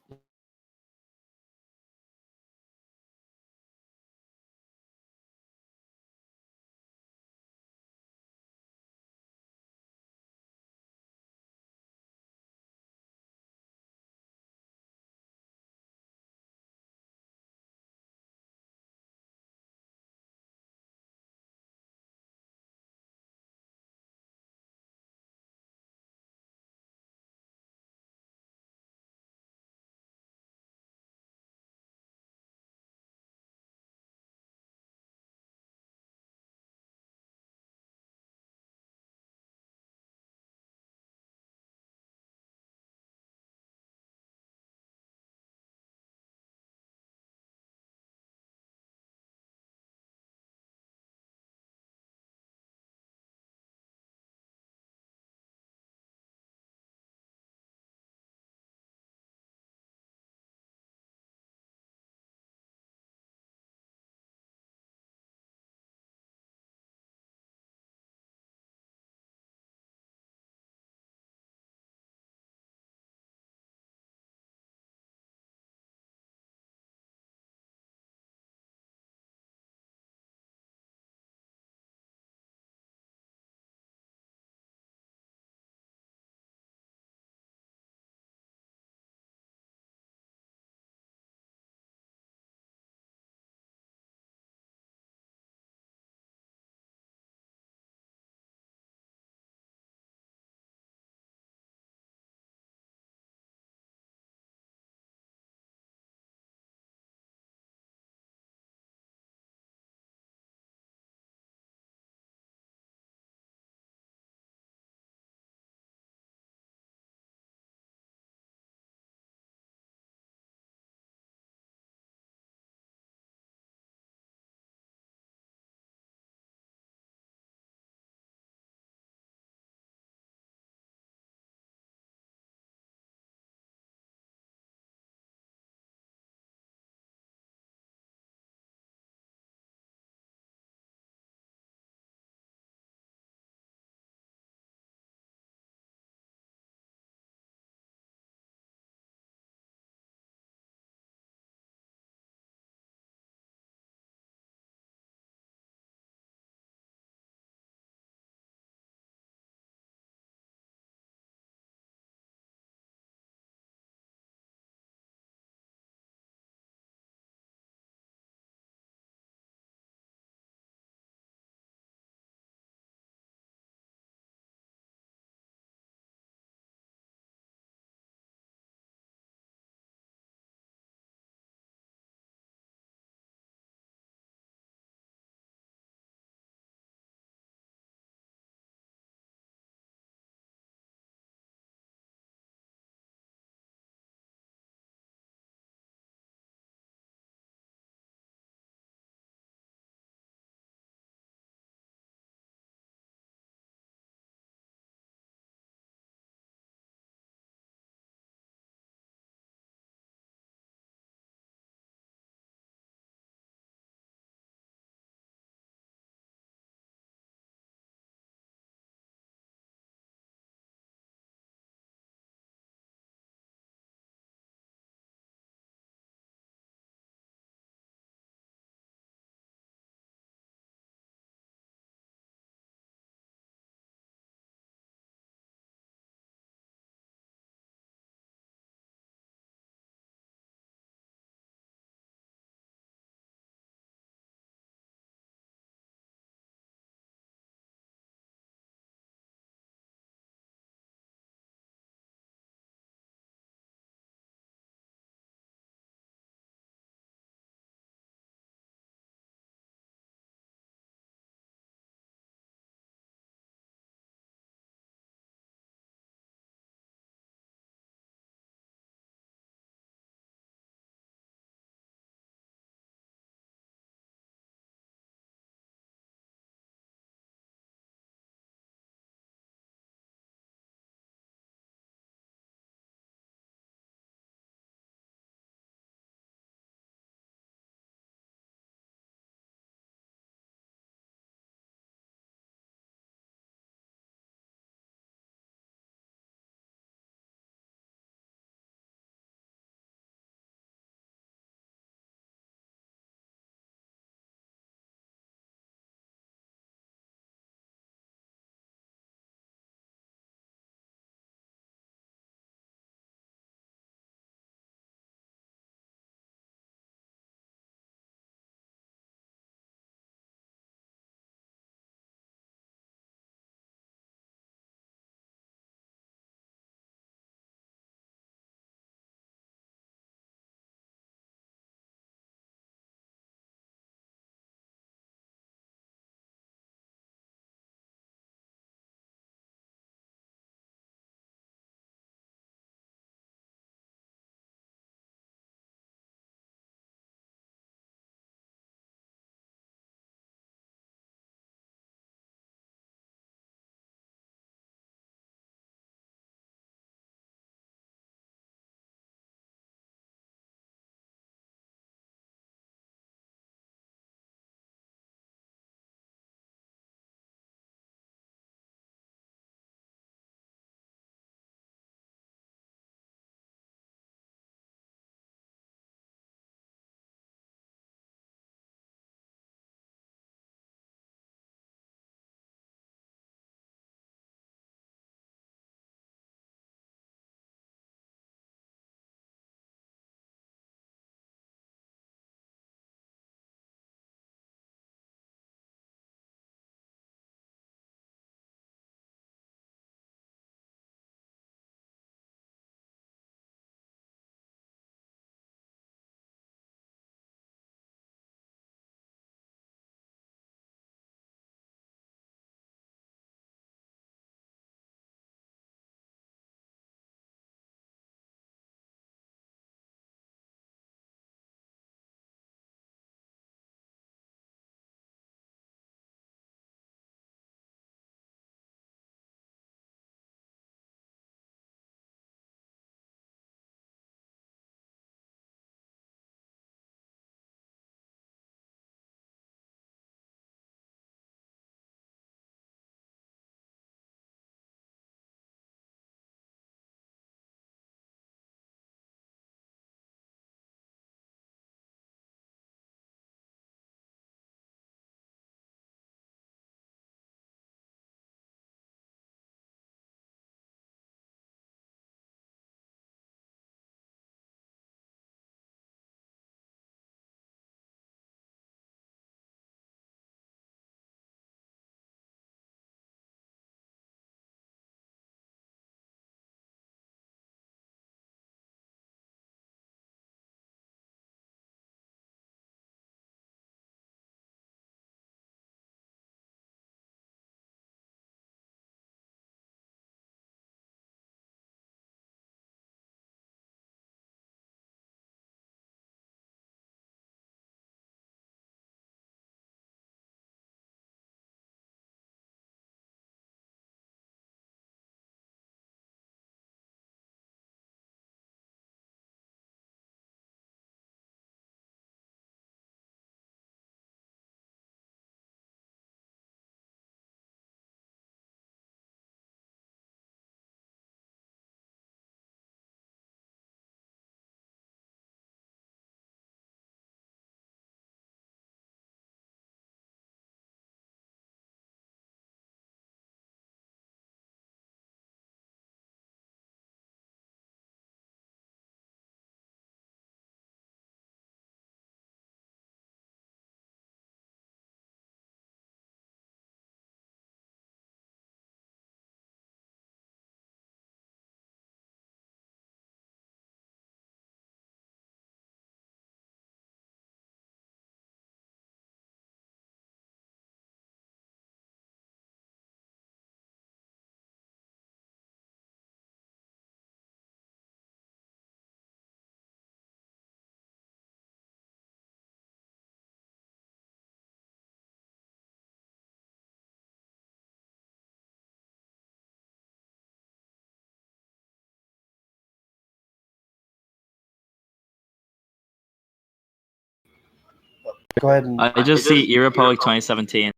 Go ahead and I just see eRepublik 2017.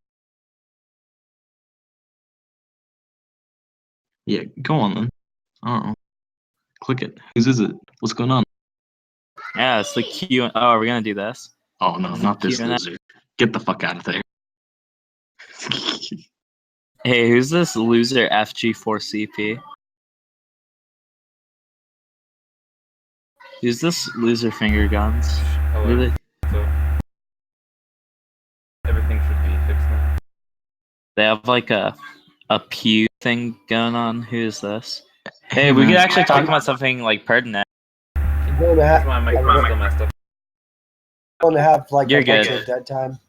Yeah, go on then. I don't know. Click it. Whose is it? What's going on? Yeah, it's the Q. Oh, are we gonna do this? Oh no, It's not the this Q&A. loser. Get the fuck out of there. Hey, who's this loser FG4CP? Who's this loser finger guns? Hello. Really? So everything should be fixed now. They have like a pew thing going on. Who is this? Hey, Hey, we man. could actually talk about something like pertinent. I'm going to Here's have my microphone still messed up. like You're a bunch good. of dead time.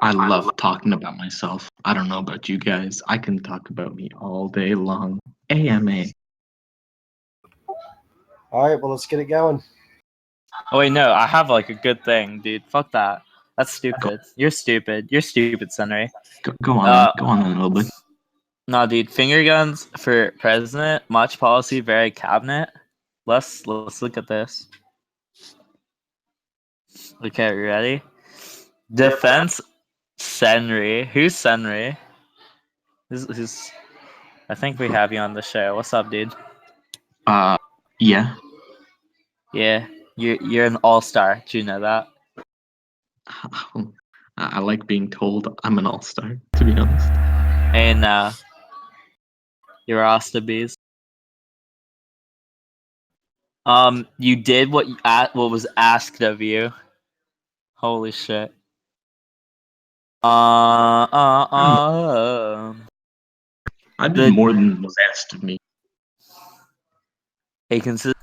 I love talking about myself. I don't know about you guys. I can talk about me all day long. AMA. All right, well, let's get it going. Oh wait, no, I have like a good thing, dude. Fuck that. That's stupid. You're stupid. You're stupid, Sunray. Go on then. Go on then a little bit. No, dude. Finger guns for president. Much policy, very cabinet. Let's look at this. Okay, you ready? Defense Senri. Who's Senri? Who's I think we have you on the show. What's up, dude? Yeah. Yeah, you're an all-star. Do you know that? I like being told I'm an all-star, to be honest. And you're Asta Bees. You did what what was asked of you. Holy shit. I did The more than was asked of me. a consistent.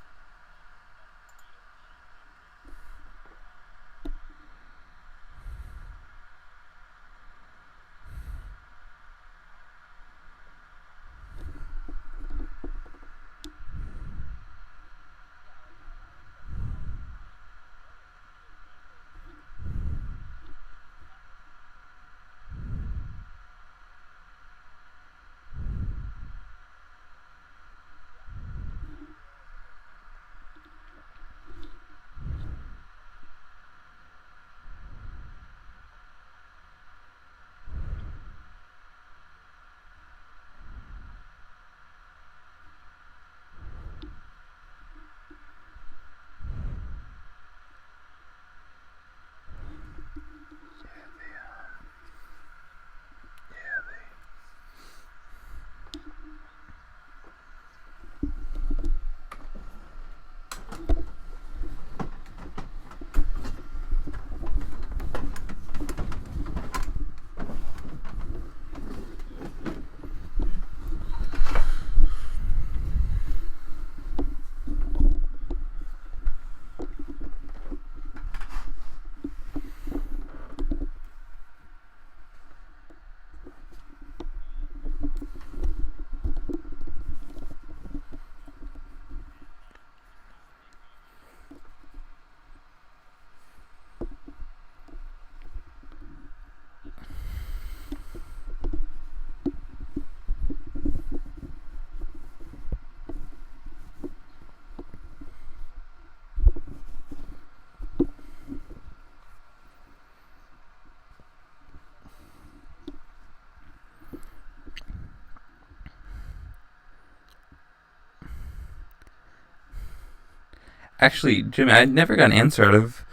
Actually, Jimmy, I never got an answer out of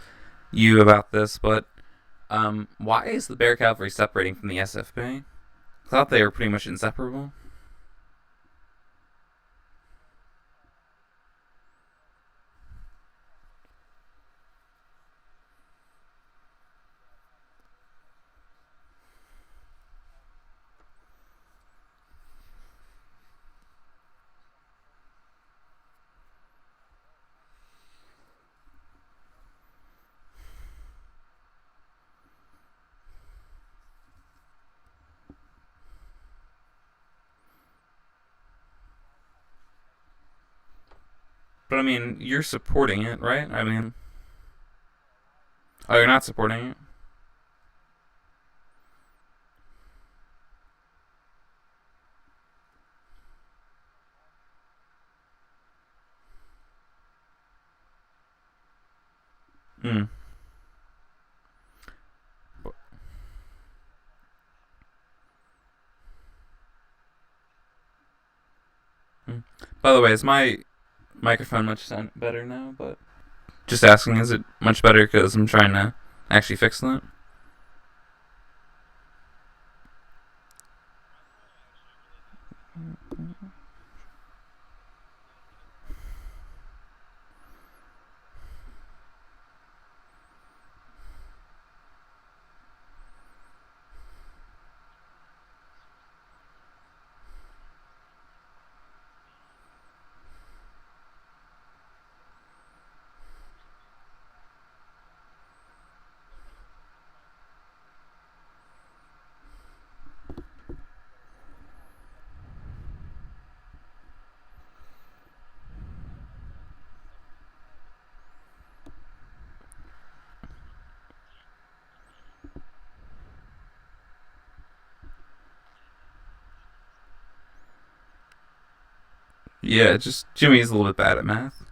you about this, but why is the Bear Cavalry separating from the SFP? I thought they were pretty much inseparable. But I mean, you're supporting it, right? I mean, oh, you're not supporting it? Mm. Mm. By the way, is my microphone much better now? But just asking, is it much better? Because I'm trying to actually fix that. Yeah, just Jimmy's a little bit bad at math.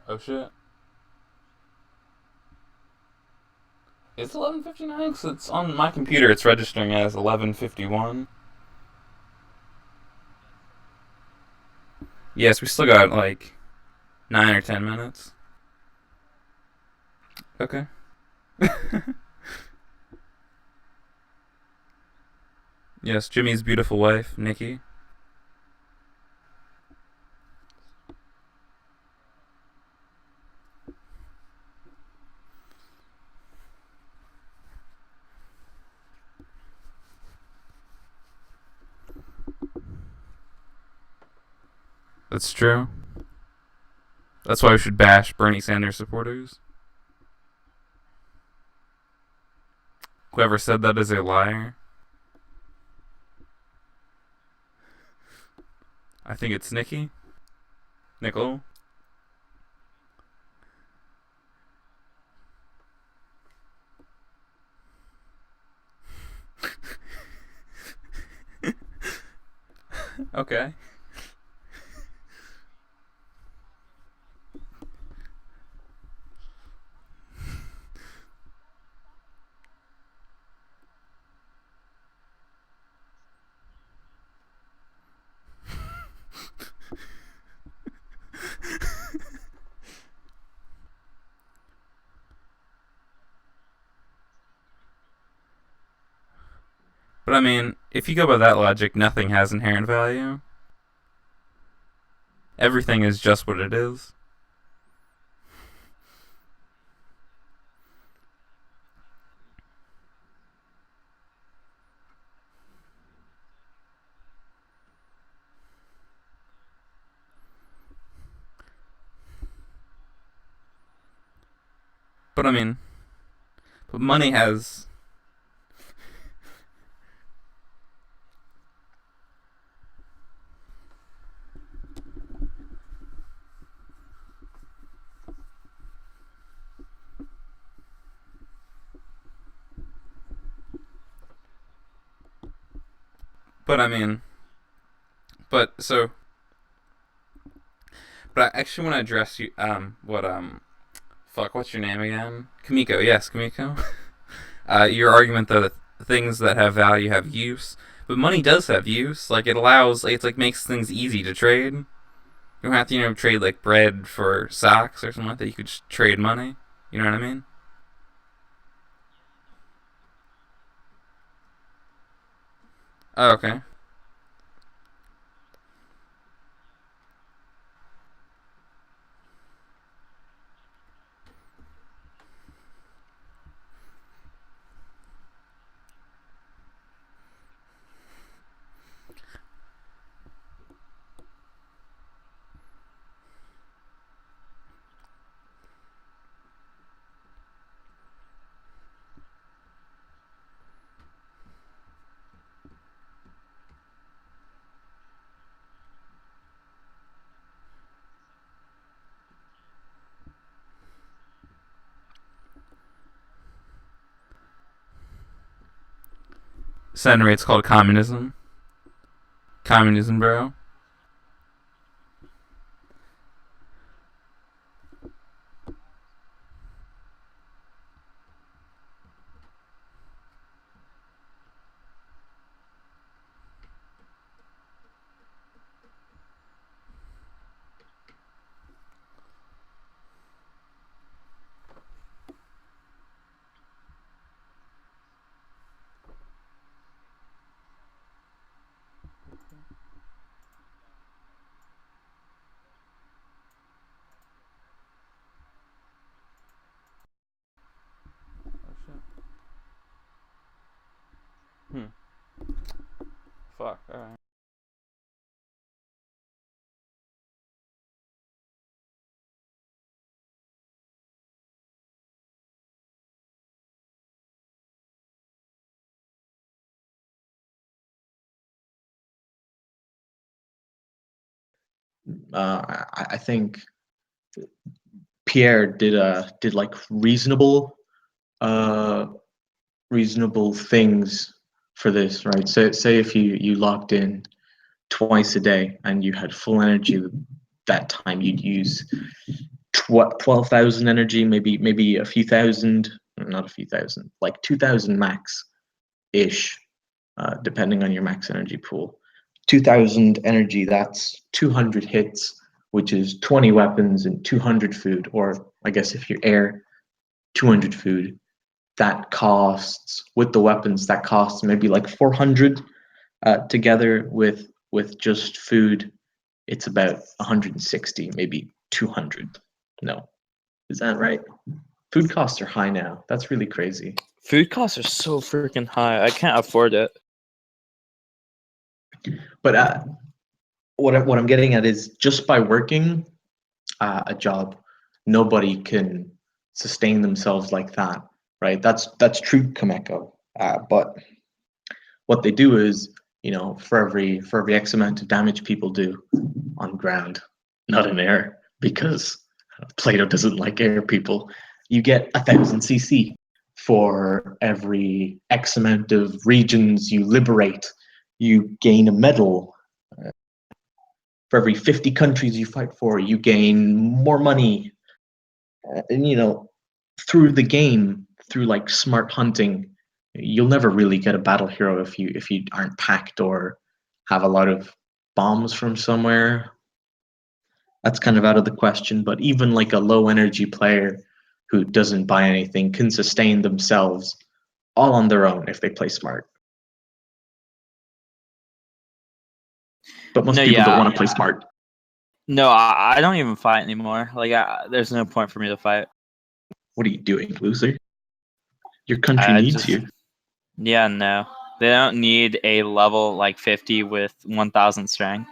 Oh shit. It's 11:59 because it's on my computer. It's registering as 11:51. Yes, we still got like 9 or 10 minutes. Okay. Yes, Jimmy's beautiful wife, Nikki. That's true. That's why we should bash Bernie Sanders supporters. Whoever said that is a liar. I think it's Nikki. Nicole. Okay. But I mean, if you go by that logic, nothing has inherent value. Everything is just what it is. But I mean, but money has. But I mean, but so. But I actually want to address you. Fuck, what's your name again? Kamiko. Yes, Kamiko. Your argument though that things that have value have use, but money does have use. Like it allows, it's like makes things easy to trade. You don't have to, trade like bread for socks or something like that. You could just trade money. You know what I mean? Oh, okay. Senator, it's called communism. Communism, bro. Fuck, alright. I think Pierre did like reasonable things for this, right? So say if you locked in twice a day and you had full energy that time, you'd use 12,000 energy, maybe a few thousand, not a few thousand, like 2,000 max ish, depending on your max energy pool. 2,000 energy, that's 200 hits, which is 20 weapons and 200 food, or I guess if you're air, 200 food. That costs, with the weapons, that costs maybe like 400. Together with just food, it's about 160, maybe 200. No, is that right? Food costs are high now. That's really crazy. Food costs are so freaking high. I can't afford it. But what I'm getting at is just by working a job, nobody can sustain themselves like that, right? That's true, Kameko. But what they do is, for every X amount of damage people do on ground, not in air, because Plato doesn't like air people, you get 1,000 CC. For every X amount of regions you liberate, you gain a medal. For every 50 countries you fight for, you gain more money. And through the game, through like smart hunting, you'll never really get a battle hero if you aren't packed or have a lot of bombs from somewhere. That's kind of out of the question. But even like a low energy player who doesn't buy anything can sustain themselves all on their own if they play smart. But most people don't want to play smart. No, I don't even fight anymore. Like, there's no point for me to fight. What are you doing, loser? Your country needs you. Yeah, no. They don't need a level like 50 with 1,000 strength.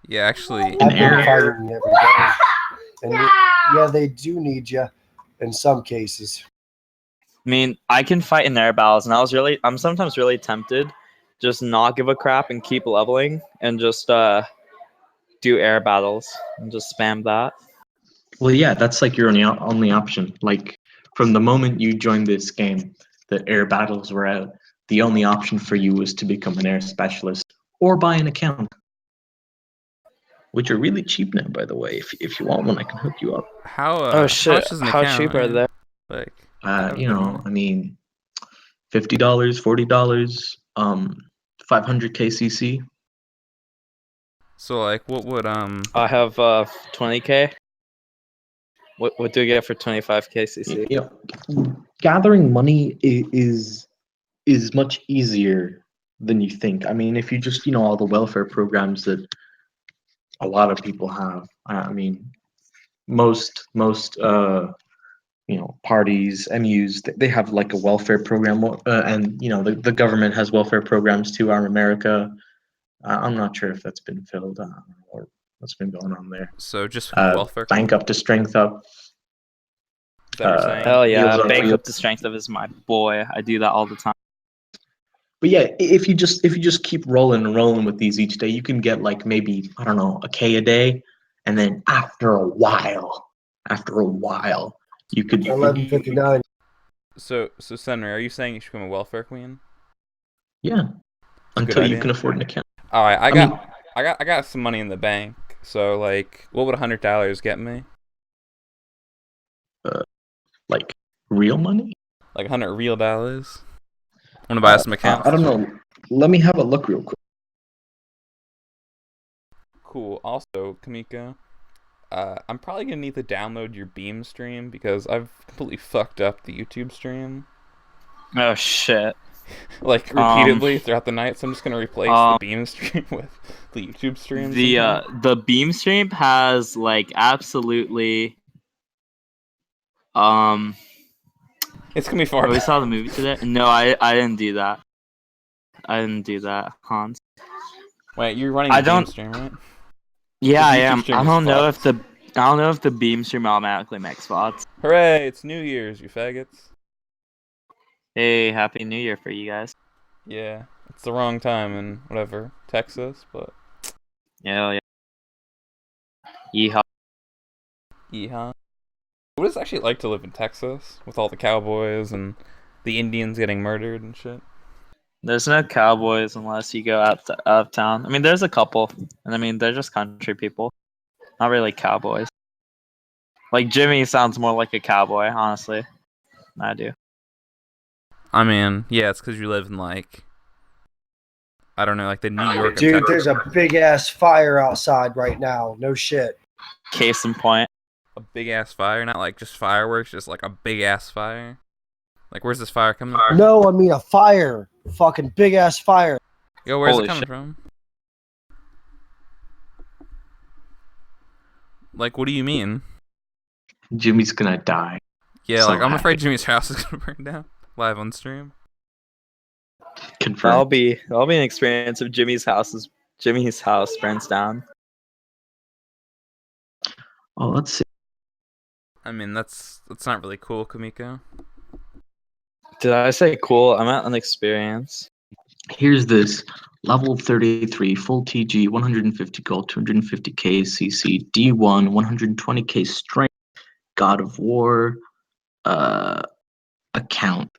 Yeah, actually, I've been fighting every day. And yeah, they do need you in some cases. I mean, I can fight in air battles, and I'm sometimes really tempted just not give a crap and keep leveling and just do air battles and just spam that. Well, yeah, that's like your only option. Like, from the moment you joined this game, the air battles were out. The only option for you was to become an air specialist or buy an account, which are really cheap now, by the way. If you want one, I can hook you up. How shit! How much is an account? How cheap are they? Like, I mean, $50, $40, 500 KCC. So like, what would I have 20k. What do you get for 25 KCC? Gathering money is much easier than you think. I mean, if you just all the welfare programs that a lot of people have. I mean, most parties, MUs, they have like a welfare program, and the government has welfare programs too. Arm America. I'm not sure if that's been filled or what's been going on there. So just welfare. Bank up to strength up. Hell yeah, bank up to strength up is my boy. I do that all the time. But yeah, if you just keep rolling and rolling with these each day, you can get like maybe, I don't know, a K a day, and then after a while, you could 1159. So Senator, are you saying you should become a welfare queen? Yeah. Good until you idea. can afford an account. All right, I mean, I got some money in the bank. So like, what would $100 get me? like real money. Like 100 real dollars. Want to buy some accounts? I don't know. Let me have a look real quick. Cool. Also, Kamiko, I'm probably gonna need to download your Beam stream because I've completely fucked up the YouTube stream. Oh shit. Like repeatedly throughout the night, so I'm just gonna replace the Beam stream with the YouTube stream. The Beam stream has like absolutely It's gonna be far. We saw the movie today. No, I didn't do that. I didn't do that, Hans. Wait, you're running a Beam stream, right? Yeah, I The YouTube am. stream I is don't know if fucked. the Beam stream automatically makes spots. Hooray! It's New Year's, you faggots. Hey, happy New Year for you guys. Yeah, it's the wrong time in whatever Texas, but Yeah. Yeehaw. yeehaw. What is it actually like to live in Texas with all the cowboys and the Indians getting murdered and shit? There's no cowboys unless you go out of town. I mean, there's a couple, and I mean, they're just country people, not really cowboys. Like Jimmy sounds more like a cowboy, honestly. I do. I mean, yeah, it's because you live in like, I don't know, like the New York. Dude, there's a big ass fire outside right now. No shit. Case in point. A big ass fire, not like just fireworks, just like a big ass fire. Like, where's this fire coming from? No, I mean a fire. Fucking big ass fire. Yo, where's Holy it coming shit. from? Like, what do you mean? Jimmy's gonna die. Yeah, So like, I'm happy. afraid Jimmy's house is gonna burn down live on stream. Confirmed. That'll be an experience if Jimmy's house burns down. Oh, let's see. I mean, that's not really cool, Kamiko. Did I say cool? I'm at an experience. Here's this level 33 full TG 150 gold 250k CC D1 120k strength God of War account.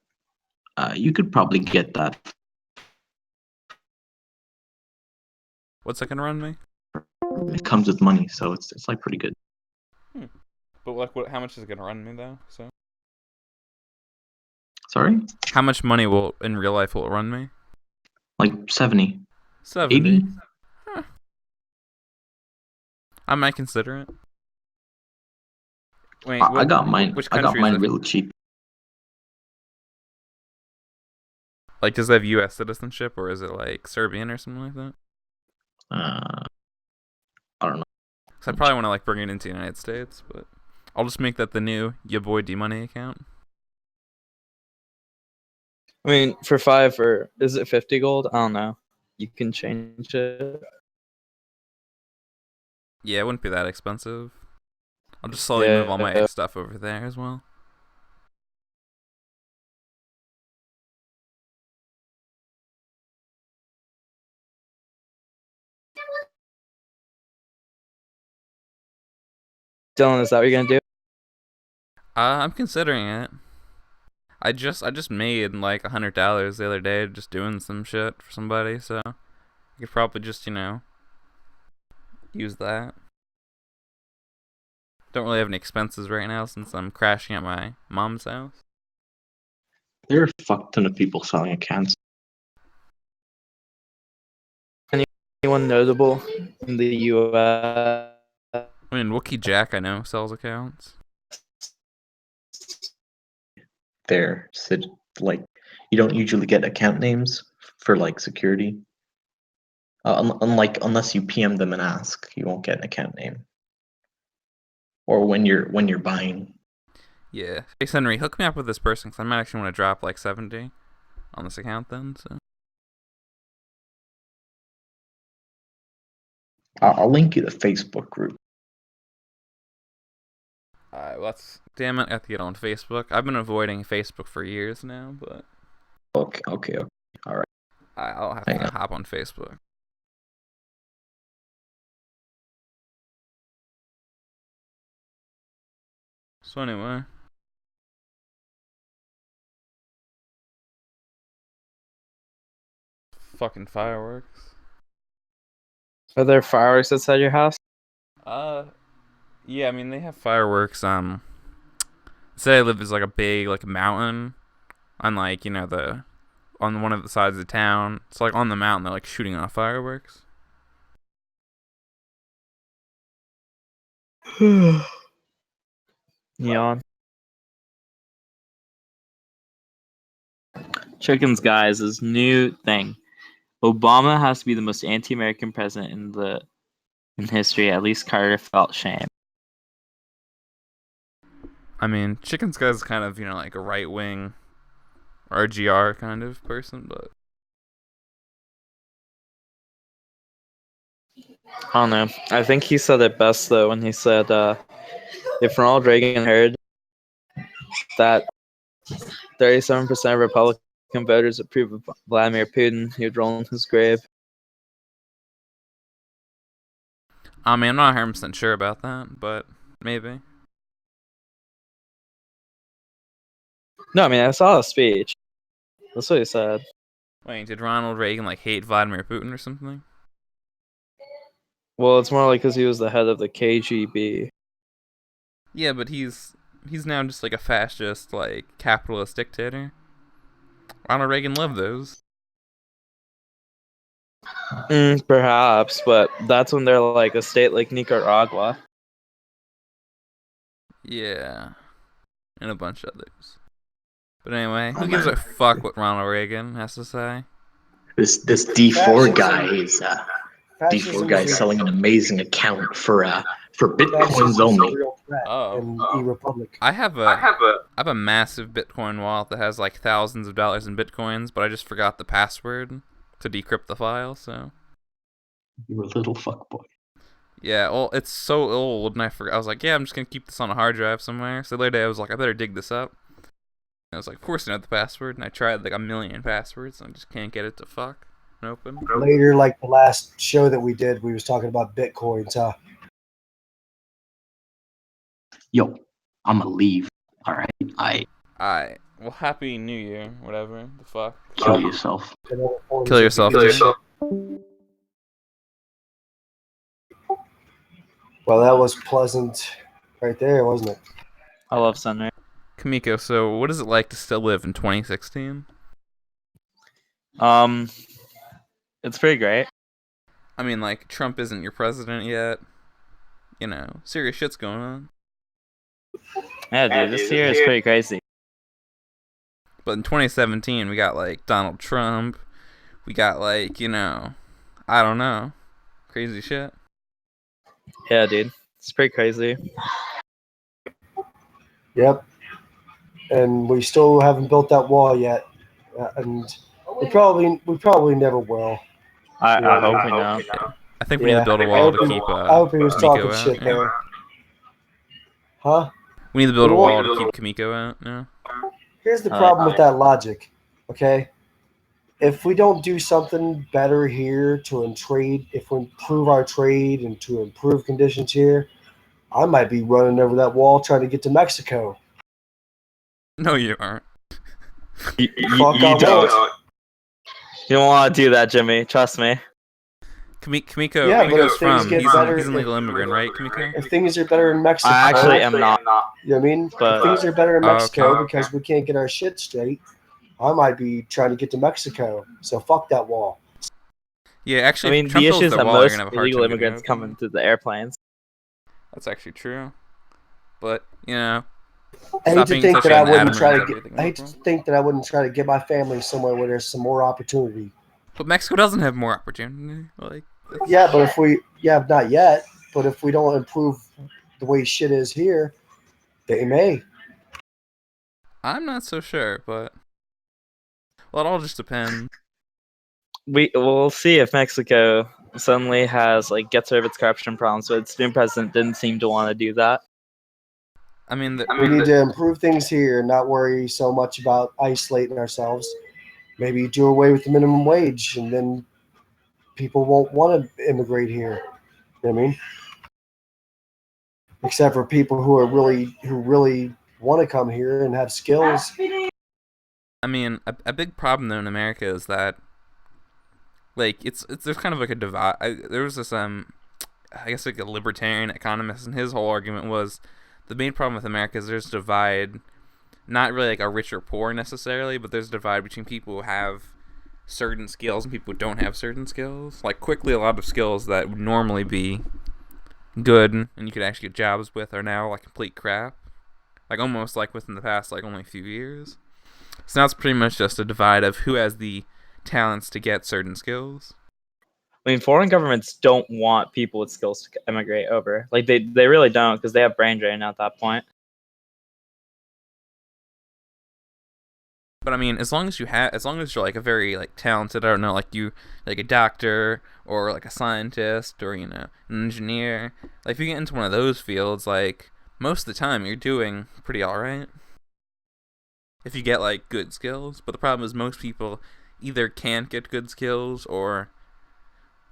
You could probably get that. What's that gonna run me? It comes with money, so it's like pretty good. But like, how much is it gonna run me though? So, Sorry, how much money will in real life will it run me? like 70. 70. 80? Huh. I might consider it. Wait, I got mine. Which I got country is mine it? real cheap. Like, does it have U.S. citizenship or is it like Serbian or something like that? I don't know. Cause I probably want to like bring it into the United States, but I'll just make that the new ya boy D Money account. I mean, for 5 or is it 50 gold? I don't know. You can change it. Yeah, it wouldn't be that expensive. I'll just slowly move all my stuff over there as well. Dylan, is that what you're gonna do? I'm considering it. I just made like $100 the other day just doing some shit for somebody, so I could probably just, use that. Don't really have any expenses right now since I'm crashing at my mom's house. There are a fuck ton of people selling accounts. Anyone notable in the U.S.? I mean, Wookie Jack I know sells accounts. There, so, like, you don't usually get account names for like security. Unless you PM them and ask, you won't get an account name. Or when you're buying. Yeah. Hey, Henry, hook me up with this person because I might actually want to drop like 70 on this account then. So I'll link you the Facebook group. damn it, I have to get on Facebook. I've been avoiding Facebook for years now, but Okay. All right. I'll have to hop on Facebook. So anyway. fucking fireworks. Are there fireworks outside your house? Yeah, I mean they have fireworks. Say I live is like a big like mountain, on like on one of the sides of the town. It's like on the mountain they're like shooting off fireworks. Yawn. Chickens, guys, is new thing. Obama has to be the most anti-American president in history. At least Carter felt shame. I mean, Chicken Sky's kind of like a right wing RGR kind of person, but I don't know. I think he said it best though when he said, if Ronald Reagan heard that 37% of Republican voters approve of Vladimir Putin, he would roll in his grave. I mean, I'm not 100% sure about that, but maybe. No, I mean, I saw the speech. That's what he said. Wait, did Ronald Reagan hate Vladimir Putin or something? Well, it's more like because he was the head of the KGB. Yeah, but he's now just a fascist, capitalist dictator. Ronald Reagan loved those. Perhaps, but that's when they're like a state like Nicaragua. Yeah, and a bunch of others. But anyway, who gives a fuck what Ronald Reagan has to say? This D4 guy is Fascism D4 guy is selling an amazing account for bitcoins only. In eRepublik. I have a massive Bitcoin wallet that has thousands of dollars in Bitcoins, but I just forgot the password to decrypt the file, so. You're a little fuckboy. Yeah, well, it's so old, and I forgot. I was like, yeah, I'm just gonna keep this on a hard drive somewhere. So the other day I was like, I better dig this up. And I was like, of course I know the password, and I tried a million passwords, and I just can't get it to fuck open. Later, the last show that we did, we was talking about Bitcoins, huh? Yo, I'ma leave. All right, Alright, well, happy New Year, whatever the fuck. Kill yourself. Kill yourself. Well, that was pleasant right there, wasn't it? I love Sunray. Kamiko, so what is it like to still live in 2016? It's pretty great. I mean, Trump isn't your president yet. Serious shit's going on. Yeah, dude, this year is pretty crazy. But in 2017, we got, Donald Trump. We got, I don't know. Crazy shit. Yeah, dude. It's pretty crazy. Yep. And we still haven't built that wall yet. And we probably never will. I hope we don't. I think we need to build a wall to keep I hope he was Kamiko talking out. shit there. Huh? We need to build a wall to keep Kamiko out. Yeah. Here's the problem with that logic, okay? If we don't do something better here to if we improve our trade and to improve conditions here, I might be running over that wall trying to get to Mexico. No, you aren't. You don't. You don't want to do that, Jimmy. Trust me. Kamiko, Yeah, but Kamiko's if things from. get He's better, a legal immigrant, right, Kamiko? If things are better in Mexico, I actually am not. You know what I mean? But- if things are better in Mexico okay. because we can't get our shit straight, I might be trying to get to Mexico. So fuck that wall. Yeah, actually, I mean, if Trump the builds issue is the that wall, you're most gonna have a hard illegal time getting immigrants over. come into the airplanes. That's actually true. But I Stop hate to being think such that I an wouldn't Adam try ruins to get. everything, I hate to Liverpool. think that I wouldn't try to get my family somewhere where there's some more opportunity. But Mexico doesn't have more opportunity. Yeah, but not yet. But if we don't improve the way shit is here, they may. I'm not so sure, but well, it all just depends. We'll see if Mexico suddenly gets rid of its corruption problems, but its new president didn't seem to want to do that. I mean, We need to improve things here and not worry so much about isolating ourselves. Maybe do away with the minimum wage, and then people won't want to immigrate here. You know what I mean? Except for people who really want to come here and have skills. I mean, a big problem though in America is that Like it's there's kind of like a divide. There was this I guess like a libertarian economist, and his whole argument was the main problem with America is there's a divide, not really like a rich or poor necessarily, but there's a divide between people who have certain skills and people who don't have certain skills. Like quickly, a lot of skills that would normally be good and you could actually get jobs with are now like complete crap. Like almost like within the past like only a few years. So now it's pretty much just a divide of who has the talents to get certain skills. I mean, foreign governments don't want people with skills to emigrate over. Like they really don't, because they have brain drain at that point. But I mean, as long as you're like a very like talented, I don't know, like you like a doctor or like a scientist or an engineer. Like if you get into one of those fields, like most of the time you're doing pretty all right. If you get like good skills, but the problem is most people either can't get good skills or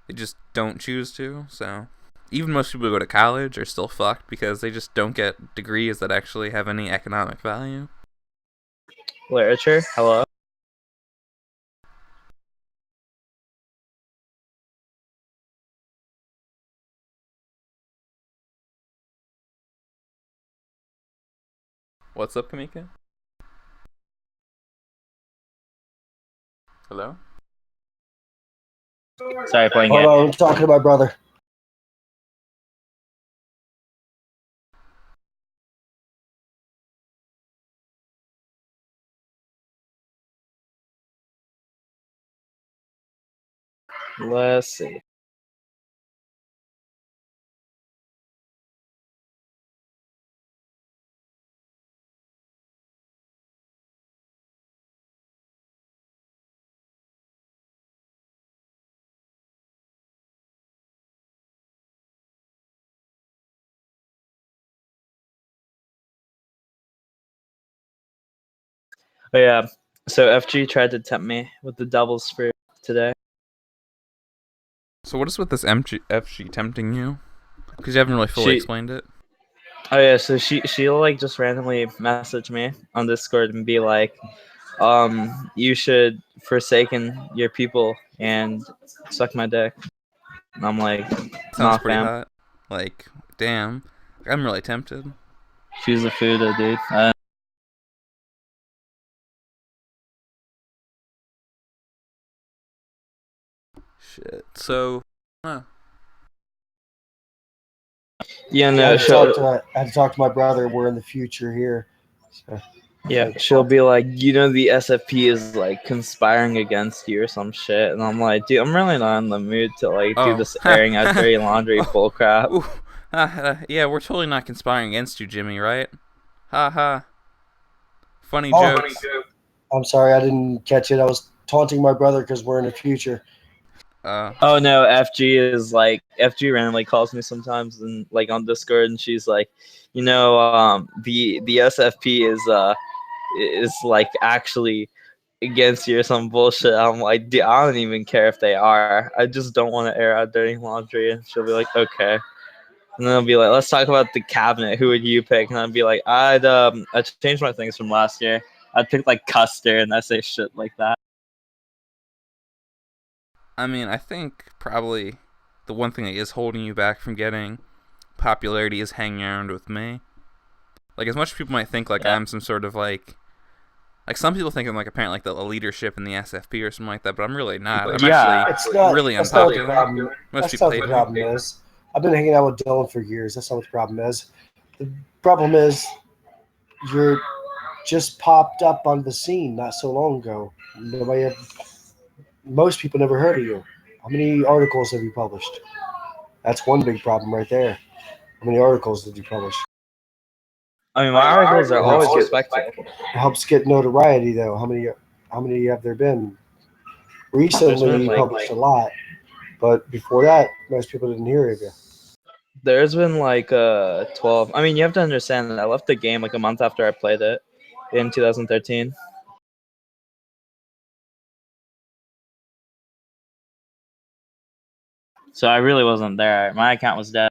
they just don't choose to. So even most people who go to college are still fucked because they just don't get degrees that actually have any economic value. Literature, hello. What's up, Kamika? Hello? Sorry, playing Hold it. on, I'm talking to my brother. Let's see. Oh yeah. So FG tried to tempt me with the devil's fruit today. So what is with this FG tempting you? Because you haven't really fully explained it. Oh yeah, so she'll like just randomly message me on Discord and be like, you should forsaken your people and suck my dick. And I'm like, Sounds nah, pretty fam. hot. Like, damn. I'm really tempted. She's a Fuda, dude. Shit. So, Yeah, I no, had to talk to my brother. We're in the future here. So, yeah, she'll be like, the SFP is like conspiring against you or some shit, and I'm like, dude, I'm really not in the mood to like do this airing out dirty laundry bullcrap. Yeah, we're totally not conspiring against you, Jimmy, right? Ha ha. Funny jokes. I'm sorry, I didn't catch it. I was taunting my brother because we're in the future. Oh no, FG randomly calls me sometimes and like on Discord, and she's like, the SFP is like actually against you or some bullshit. I'm like, dude, I don't even care if they are. I just don't want to air out dirty laundry. And she'll be like, okay. And then I'll be like, let's talk about the cabinet. Who would you pick? And I'd be like, I changed my things from last year. I'd pick like Custer, and I say shit like that. I mean, I think probably the one thing that is holding you back from getting popularity is hanging around with me. Like, as much as people might think like I'm some sort of like some people think I'm like apparently like the leadership in the SFP or something like that, but I'm really not. I'm actually really unpopular. Most people hate me. I've been hanging out with Dylan for years. That's not what the problem is. The problem is you're just popped up on the scene not so long ago. Most people never heard of you. How many articles have you published? That's one big problem right there. How many articles did you publish? I mean, my articles are always respected. It helps get notoriety, though. How many have there been? Recently, you published a lot, but before that, most people didn't hear of you. There's been like 12. I mean, you have to understand that I left the game like a month after I played it in 2013. So I really wasn't there. My account was dead.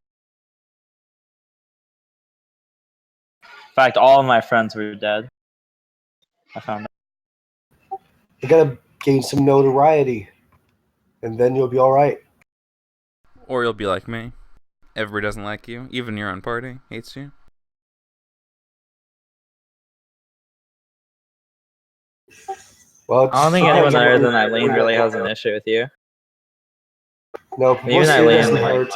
In fact, all of my friends were dead. I found out. You gotta gain some notoriety. and then you'll be all right. Or you'll be like me. Everybody doesn't like you. Even your own party hates you. Well, I don't think anyone other than Eileen really has an issue with you. No, Even publicity Eileen, doesn't like, hurt.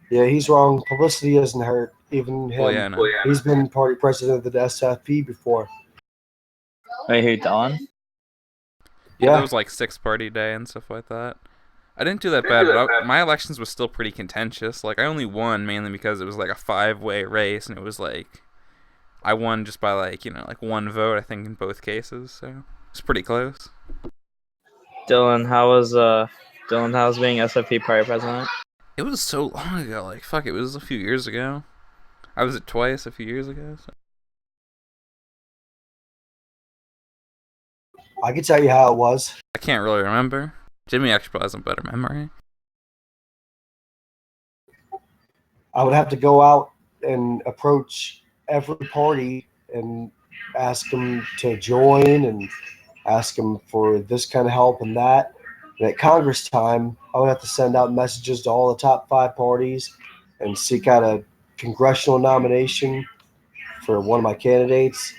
Yeah, he's wrong. Publicity doesn't hurt. Even him. Well, yeah, no. He's been party president of the SFP before. wait, who, Don? Yeah, there Yeah, was like 6-party day and stuff like that. I didn't do that bad, but my elections was still pretty contentious. Like, I only won mainly because it was like a 5-way race, and it was like I won just by like, you know, like 1 vote, I think, in both cases. So it's pretty close. Dylan, how was being SFP party president? It was so long ago. Like, fuck, it was a few years ago. I was it twice a few years ago. So. I can tell you how it was. I can't really remember. Jimmy actually probably has a better memory. I would have to go out and approach every party and ask them to join and ask them for this kind of help and that. And at Congress time, I would have to send out messages to all the top 5 parties and seek out a congressional nomination for one of my candidates.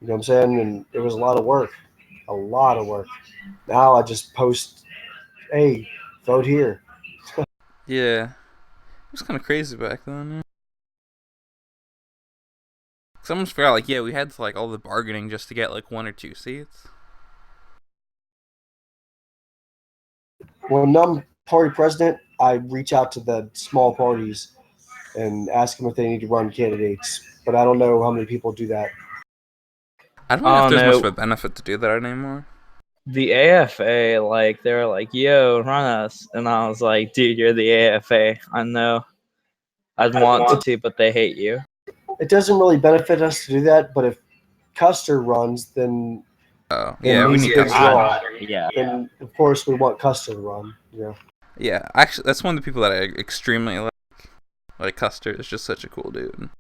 You know what I'm saying? And it was a lot of work. A lot of work. Now I just post, hey, vote here. Yeah. It was kind of crazy back then. Yeah. Someone forgot, like, yeah, we had to, like, all the bargaining just to get, like, 1 or 2 seats. When I'm party president, I reach out to the small parties and ask them if they need to run candidates. But I don't know how many people do that. I don't know if there's no. much of a benefit to do that anymore. The AFA, like, they were like, yo, run us. And I was like, dude, you're the AFA. I know. I'd want to, but they hate you. It doesn't really benefit us to do that, but if Custer runs, then Oh, yeah, we he's need a big Custer. draw. Yeah. Then of course we want Custer to run. Yeah. Yeah, actually, that's one of the people that I extremely like. Like, Custer is just such a cool dude.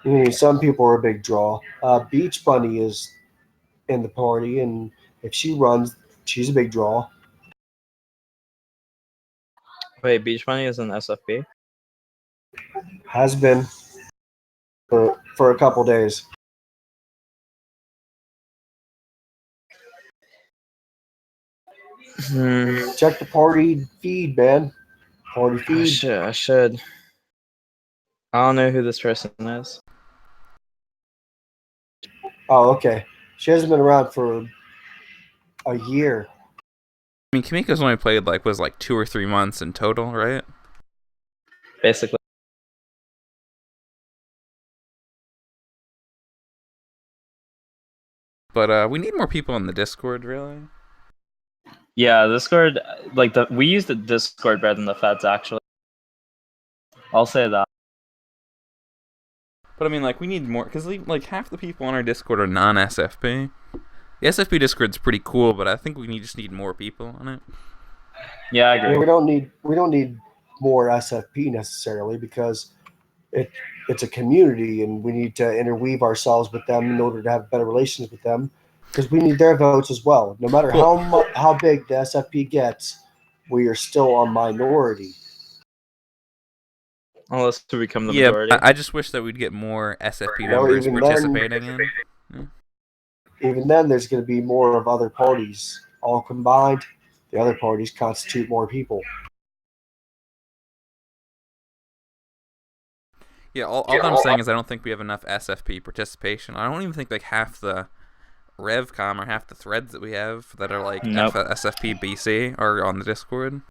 I mean, some people are a big draw. Beach Bunny is in the party, and if she runs, she's a big draw. Wait, Beach Money is an SFP? Has been for a couple days. Check the party feed, man. Party feed. I should. I don't know who this person is. Oh, okay. She hasn't been around for a year. I mean, Kimiko's only played, like, was like 2 or 3 months in total, right? Basically. But we need more people in the Discord, really. Yeah, Discord, like, we use the Discord better than the Feds, actually. I'll say that. But I mean, like, we need more, because, like, half the people on our Discord are non-SFP. The SFP Discord's pretty cool, but I think we just need more people on it. Yeah, I agree. We don't need more SFP necessarily, because it's a community, and we need to interweave ourselves with them in order to have better relations with them, because we need their votes as well. No matter how big the SFP gets, we are still a minority. Unless we become the majority. I just wish that we'd get more SFP members participating in. Yeah. Even then, there's going to be more of other parties. All combined, the other parties constitute more people. Yeah, all that I'm saying is I don't think we have enough SFP participation. I don't even think, like, half the RevCom or half the threads that we have that are, like, SFP BC are on the Discord.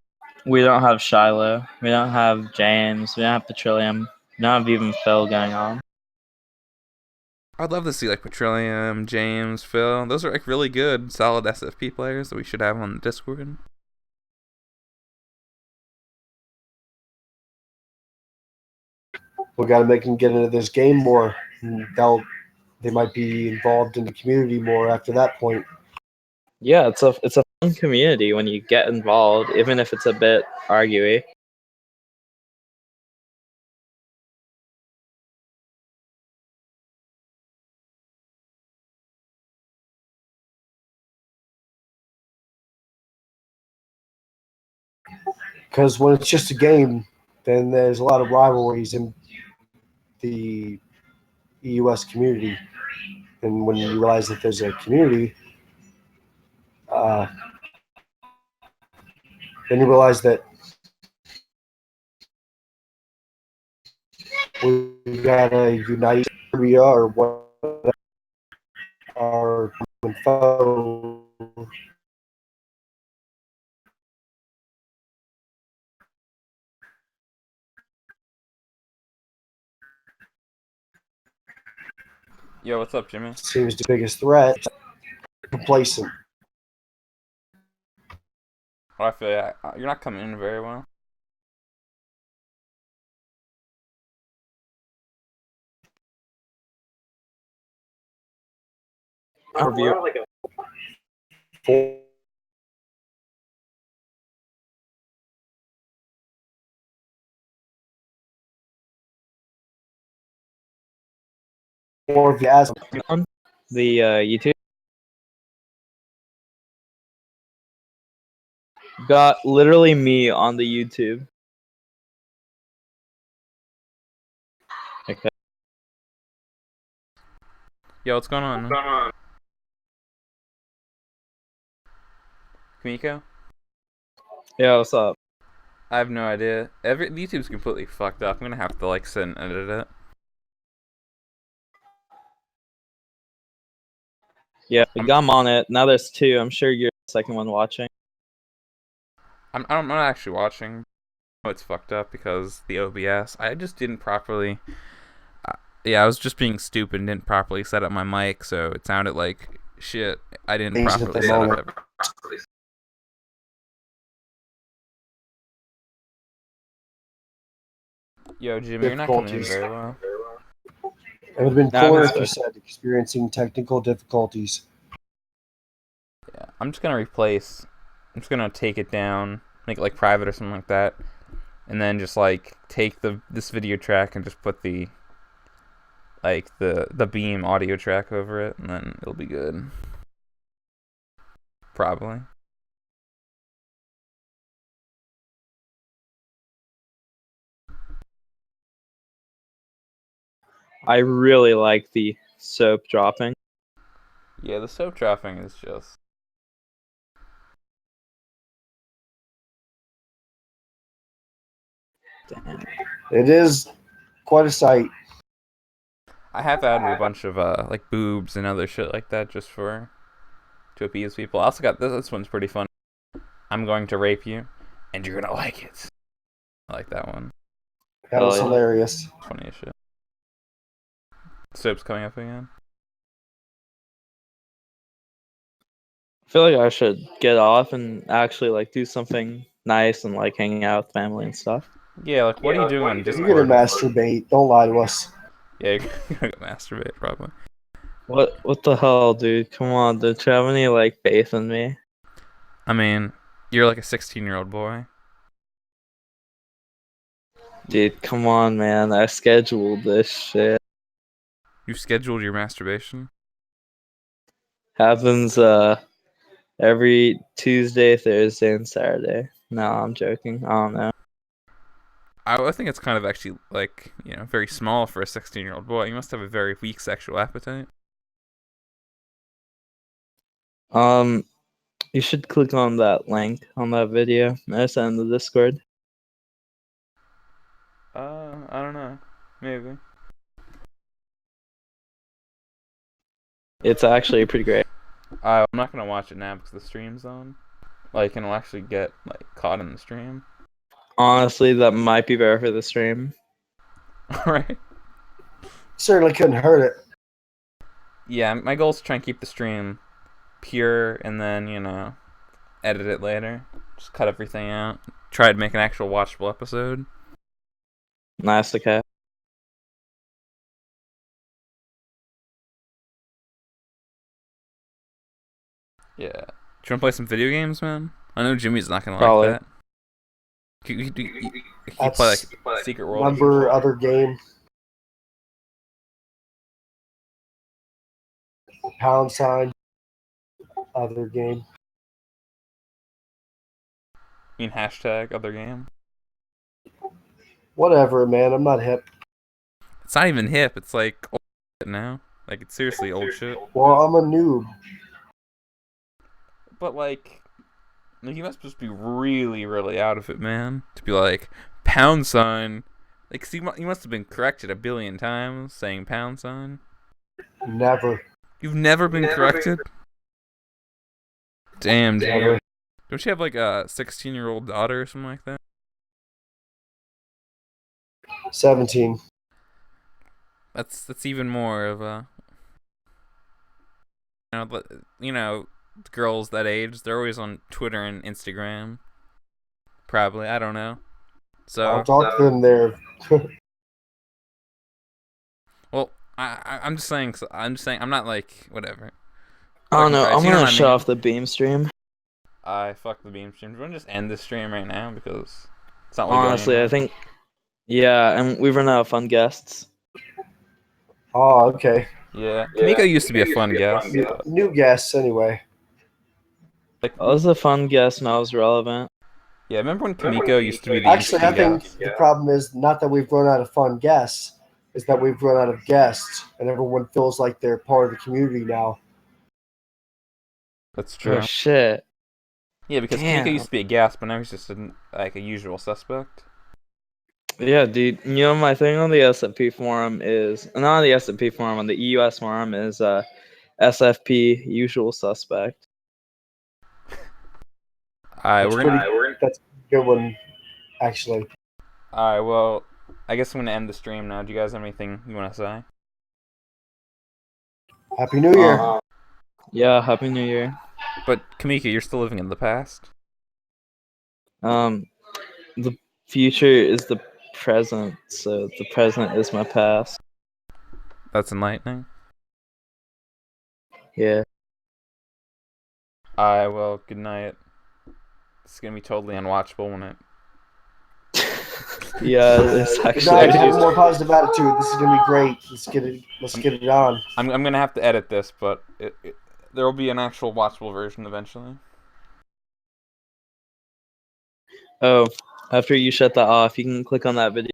We don't have Shiloh. We don't have James. We don't have Petroleum. We don't have even Phil going on. I'd love to see, like, Petroleum, James, Phil. Those are, like, really good, solid SFP players that we should have on the Discord. We got to make them get into this game more. They might be involved in the community more after that point. Yeah, it's a fun community when you get involved, even if it's a bit arguey. Because when it's just a game, then there's a lot of rivalries in the EUS community. And when you realize that there's a community, uh, then you realize that we gotta unite Serbia or what our foe. Yo, what's up, Jimmy? Seems the biggest threat. Complacent. Well, I feel like you're not coming in very well. Review. More Viasm. The YouTube got literally me on the YouTube. Okay. Yo, what's going on, man? Kamiko? Yeah, what's up? I have no idea. YouTube's completely fucked up. I'm gonna have to like sit and edit it. Yeah, I got on it. Now there's two. I'm sure you're the second one watching. I'm not actually watching. It's fucked up because the OBS. I just didn't properly. Yeah, I was just being stupid and didn't properly set up my mic, so it sounded like shit. I didn't properly set up everything. Yo, Jimmy, you're not coming in very well. It would have been cooler if you said experiencing technical difficulties. Yeah, I'm just gonna take it down, make it like private or something like that, and then just like take this video track and just put the Beam audio track over it, and then it'll be good. Probably. I really like the soap dropping. Yeah, the soap dropping is just. Damn. It is quite a sight. I have added a bunch of like boobs and other shit like that just to appease people. I also got this one's pretty fun. I'm going to rape you, and you're gonna like it. I like that one. That was hilarious. Funny as shit. Soap's coming up again. I feel like I should get off and actually like do something nice and like hanging out with family and stuff. Yeah, like what are you doing on Discord? You're gonna masturbate. Don't lie to us. Yeah, you're gonna masturbate probably. What the hell, dude? Come on, don't you have any like faith in me? I mean, you're like a 16-year-old boy. Dude, come on, man. I scheduled this shit. You scheduled your masturbation? Happens every Tuesday, Thursday, and Saturday. No, I'm joking. I don't know. I think it's kind of actually like, very small for a 16-year-old boy. You must have a very weak sexual appetite. You should click on that link on that video. I sent in the Discord. I don't know. Maybe. It's actually pretty great. I'm not gonna watch it now because the stream's on. Like, and I'll actually get caught in the stream. Honestly, that might be better for the stream. Right. Certainly couldn't hurt it. Yeah, my goal is to try and keep the stream pure and then, edit it later. Just cut everything out. Try to make an actual watchable episode. Nice, okay. Yeah. Do you want to play some video games, man? I know Jimmy's not gonna Probably. like that. You play like Secret World. Remember other game? £, other game. mean hashtag other game. Whatever, man. I'm not hip. It's not even hip. It's like old shit now. Like it's seriously old shit. Well, I'm a noob. But like you must just be really, really out of it, man. To be like pound sign. Like, see, you must have been corrected a billion times saying pound sign. Never. You've never been corrected? Damn, dude. Never. Don't you have like a 16-year-old daughter or something like that? 17. That's even more of a girls that age, they're always on Twitter and Instagram. Probably, I don't know. So I'll talk to them there. well, I'm just saying. I'm not like whatever. I don't know. I'm You know gonna what I shut mean? off the beam stream. I fuck the beam stream. Do you want to just end this stream right now because it's not really Honestly, going I think. Yeah, and we've run out of fun guests. Oh, okay. Yeah, Kamiko used to be a fun guest. New guests, anyway. Like, I was a fun guest and I was relevant. yeah, remember when Kamiko used to be the Actually, I EC think guest? the problem is not that we've run out of fun guests, is that we've run out of guests, and everyone feels like they're part of the community now. That's true. Oh shit. Yeah, because Damn. Kamiko used to be a guest, but now he's just like a usual suspect. Yeah, dude. You know, my thing on the SFP forum is not on the SFP forum, on the EUS forum is SFP usual suspect. That's a good one, actually. Alright, well, I guess I'm gonna end the stream now. Do you guys have anything you want to say? Happy New Year. Yeah, Happy New Year. But Kamiko, you're still living in the past. The future is the present, so the present is my past. That's enlightening. Yeah. Alright, well, good night. It's gonna be totally unwatchable when it. Yeah, it's Good actually. night. Have a more positive attitude. This is gonna be great. Let's get it on. I'm gonna have to edit this, but there will be an actual watchable version eventually. Oh, after you shut that off, you can click on that video.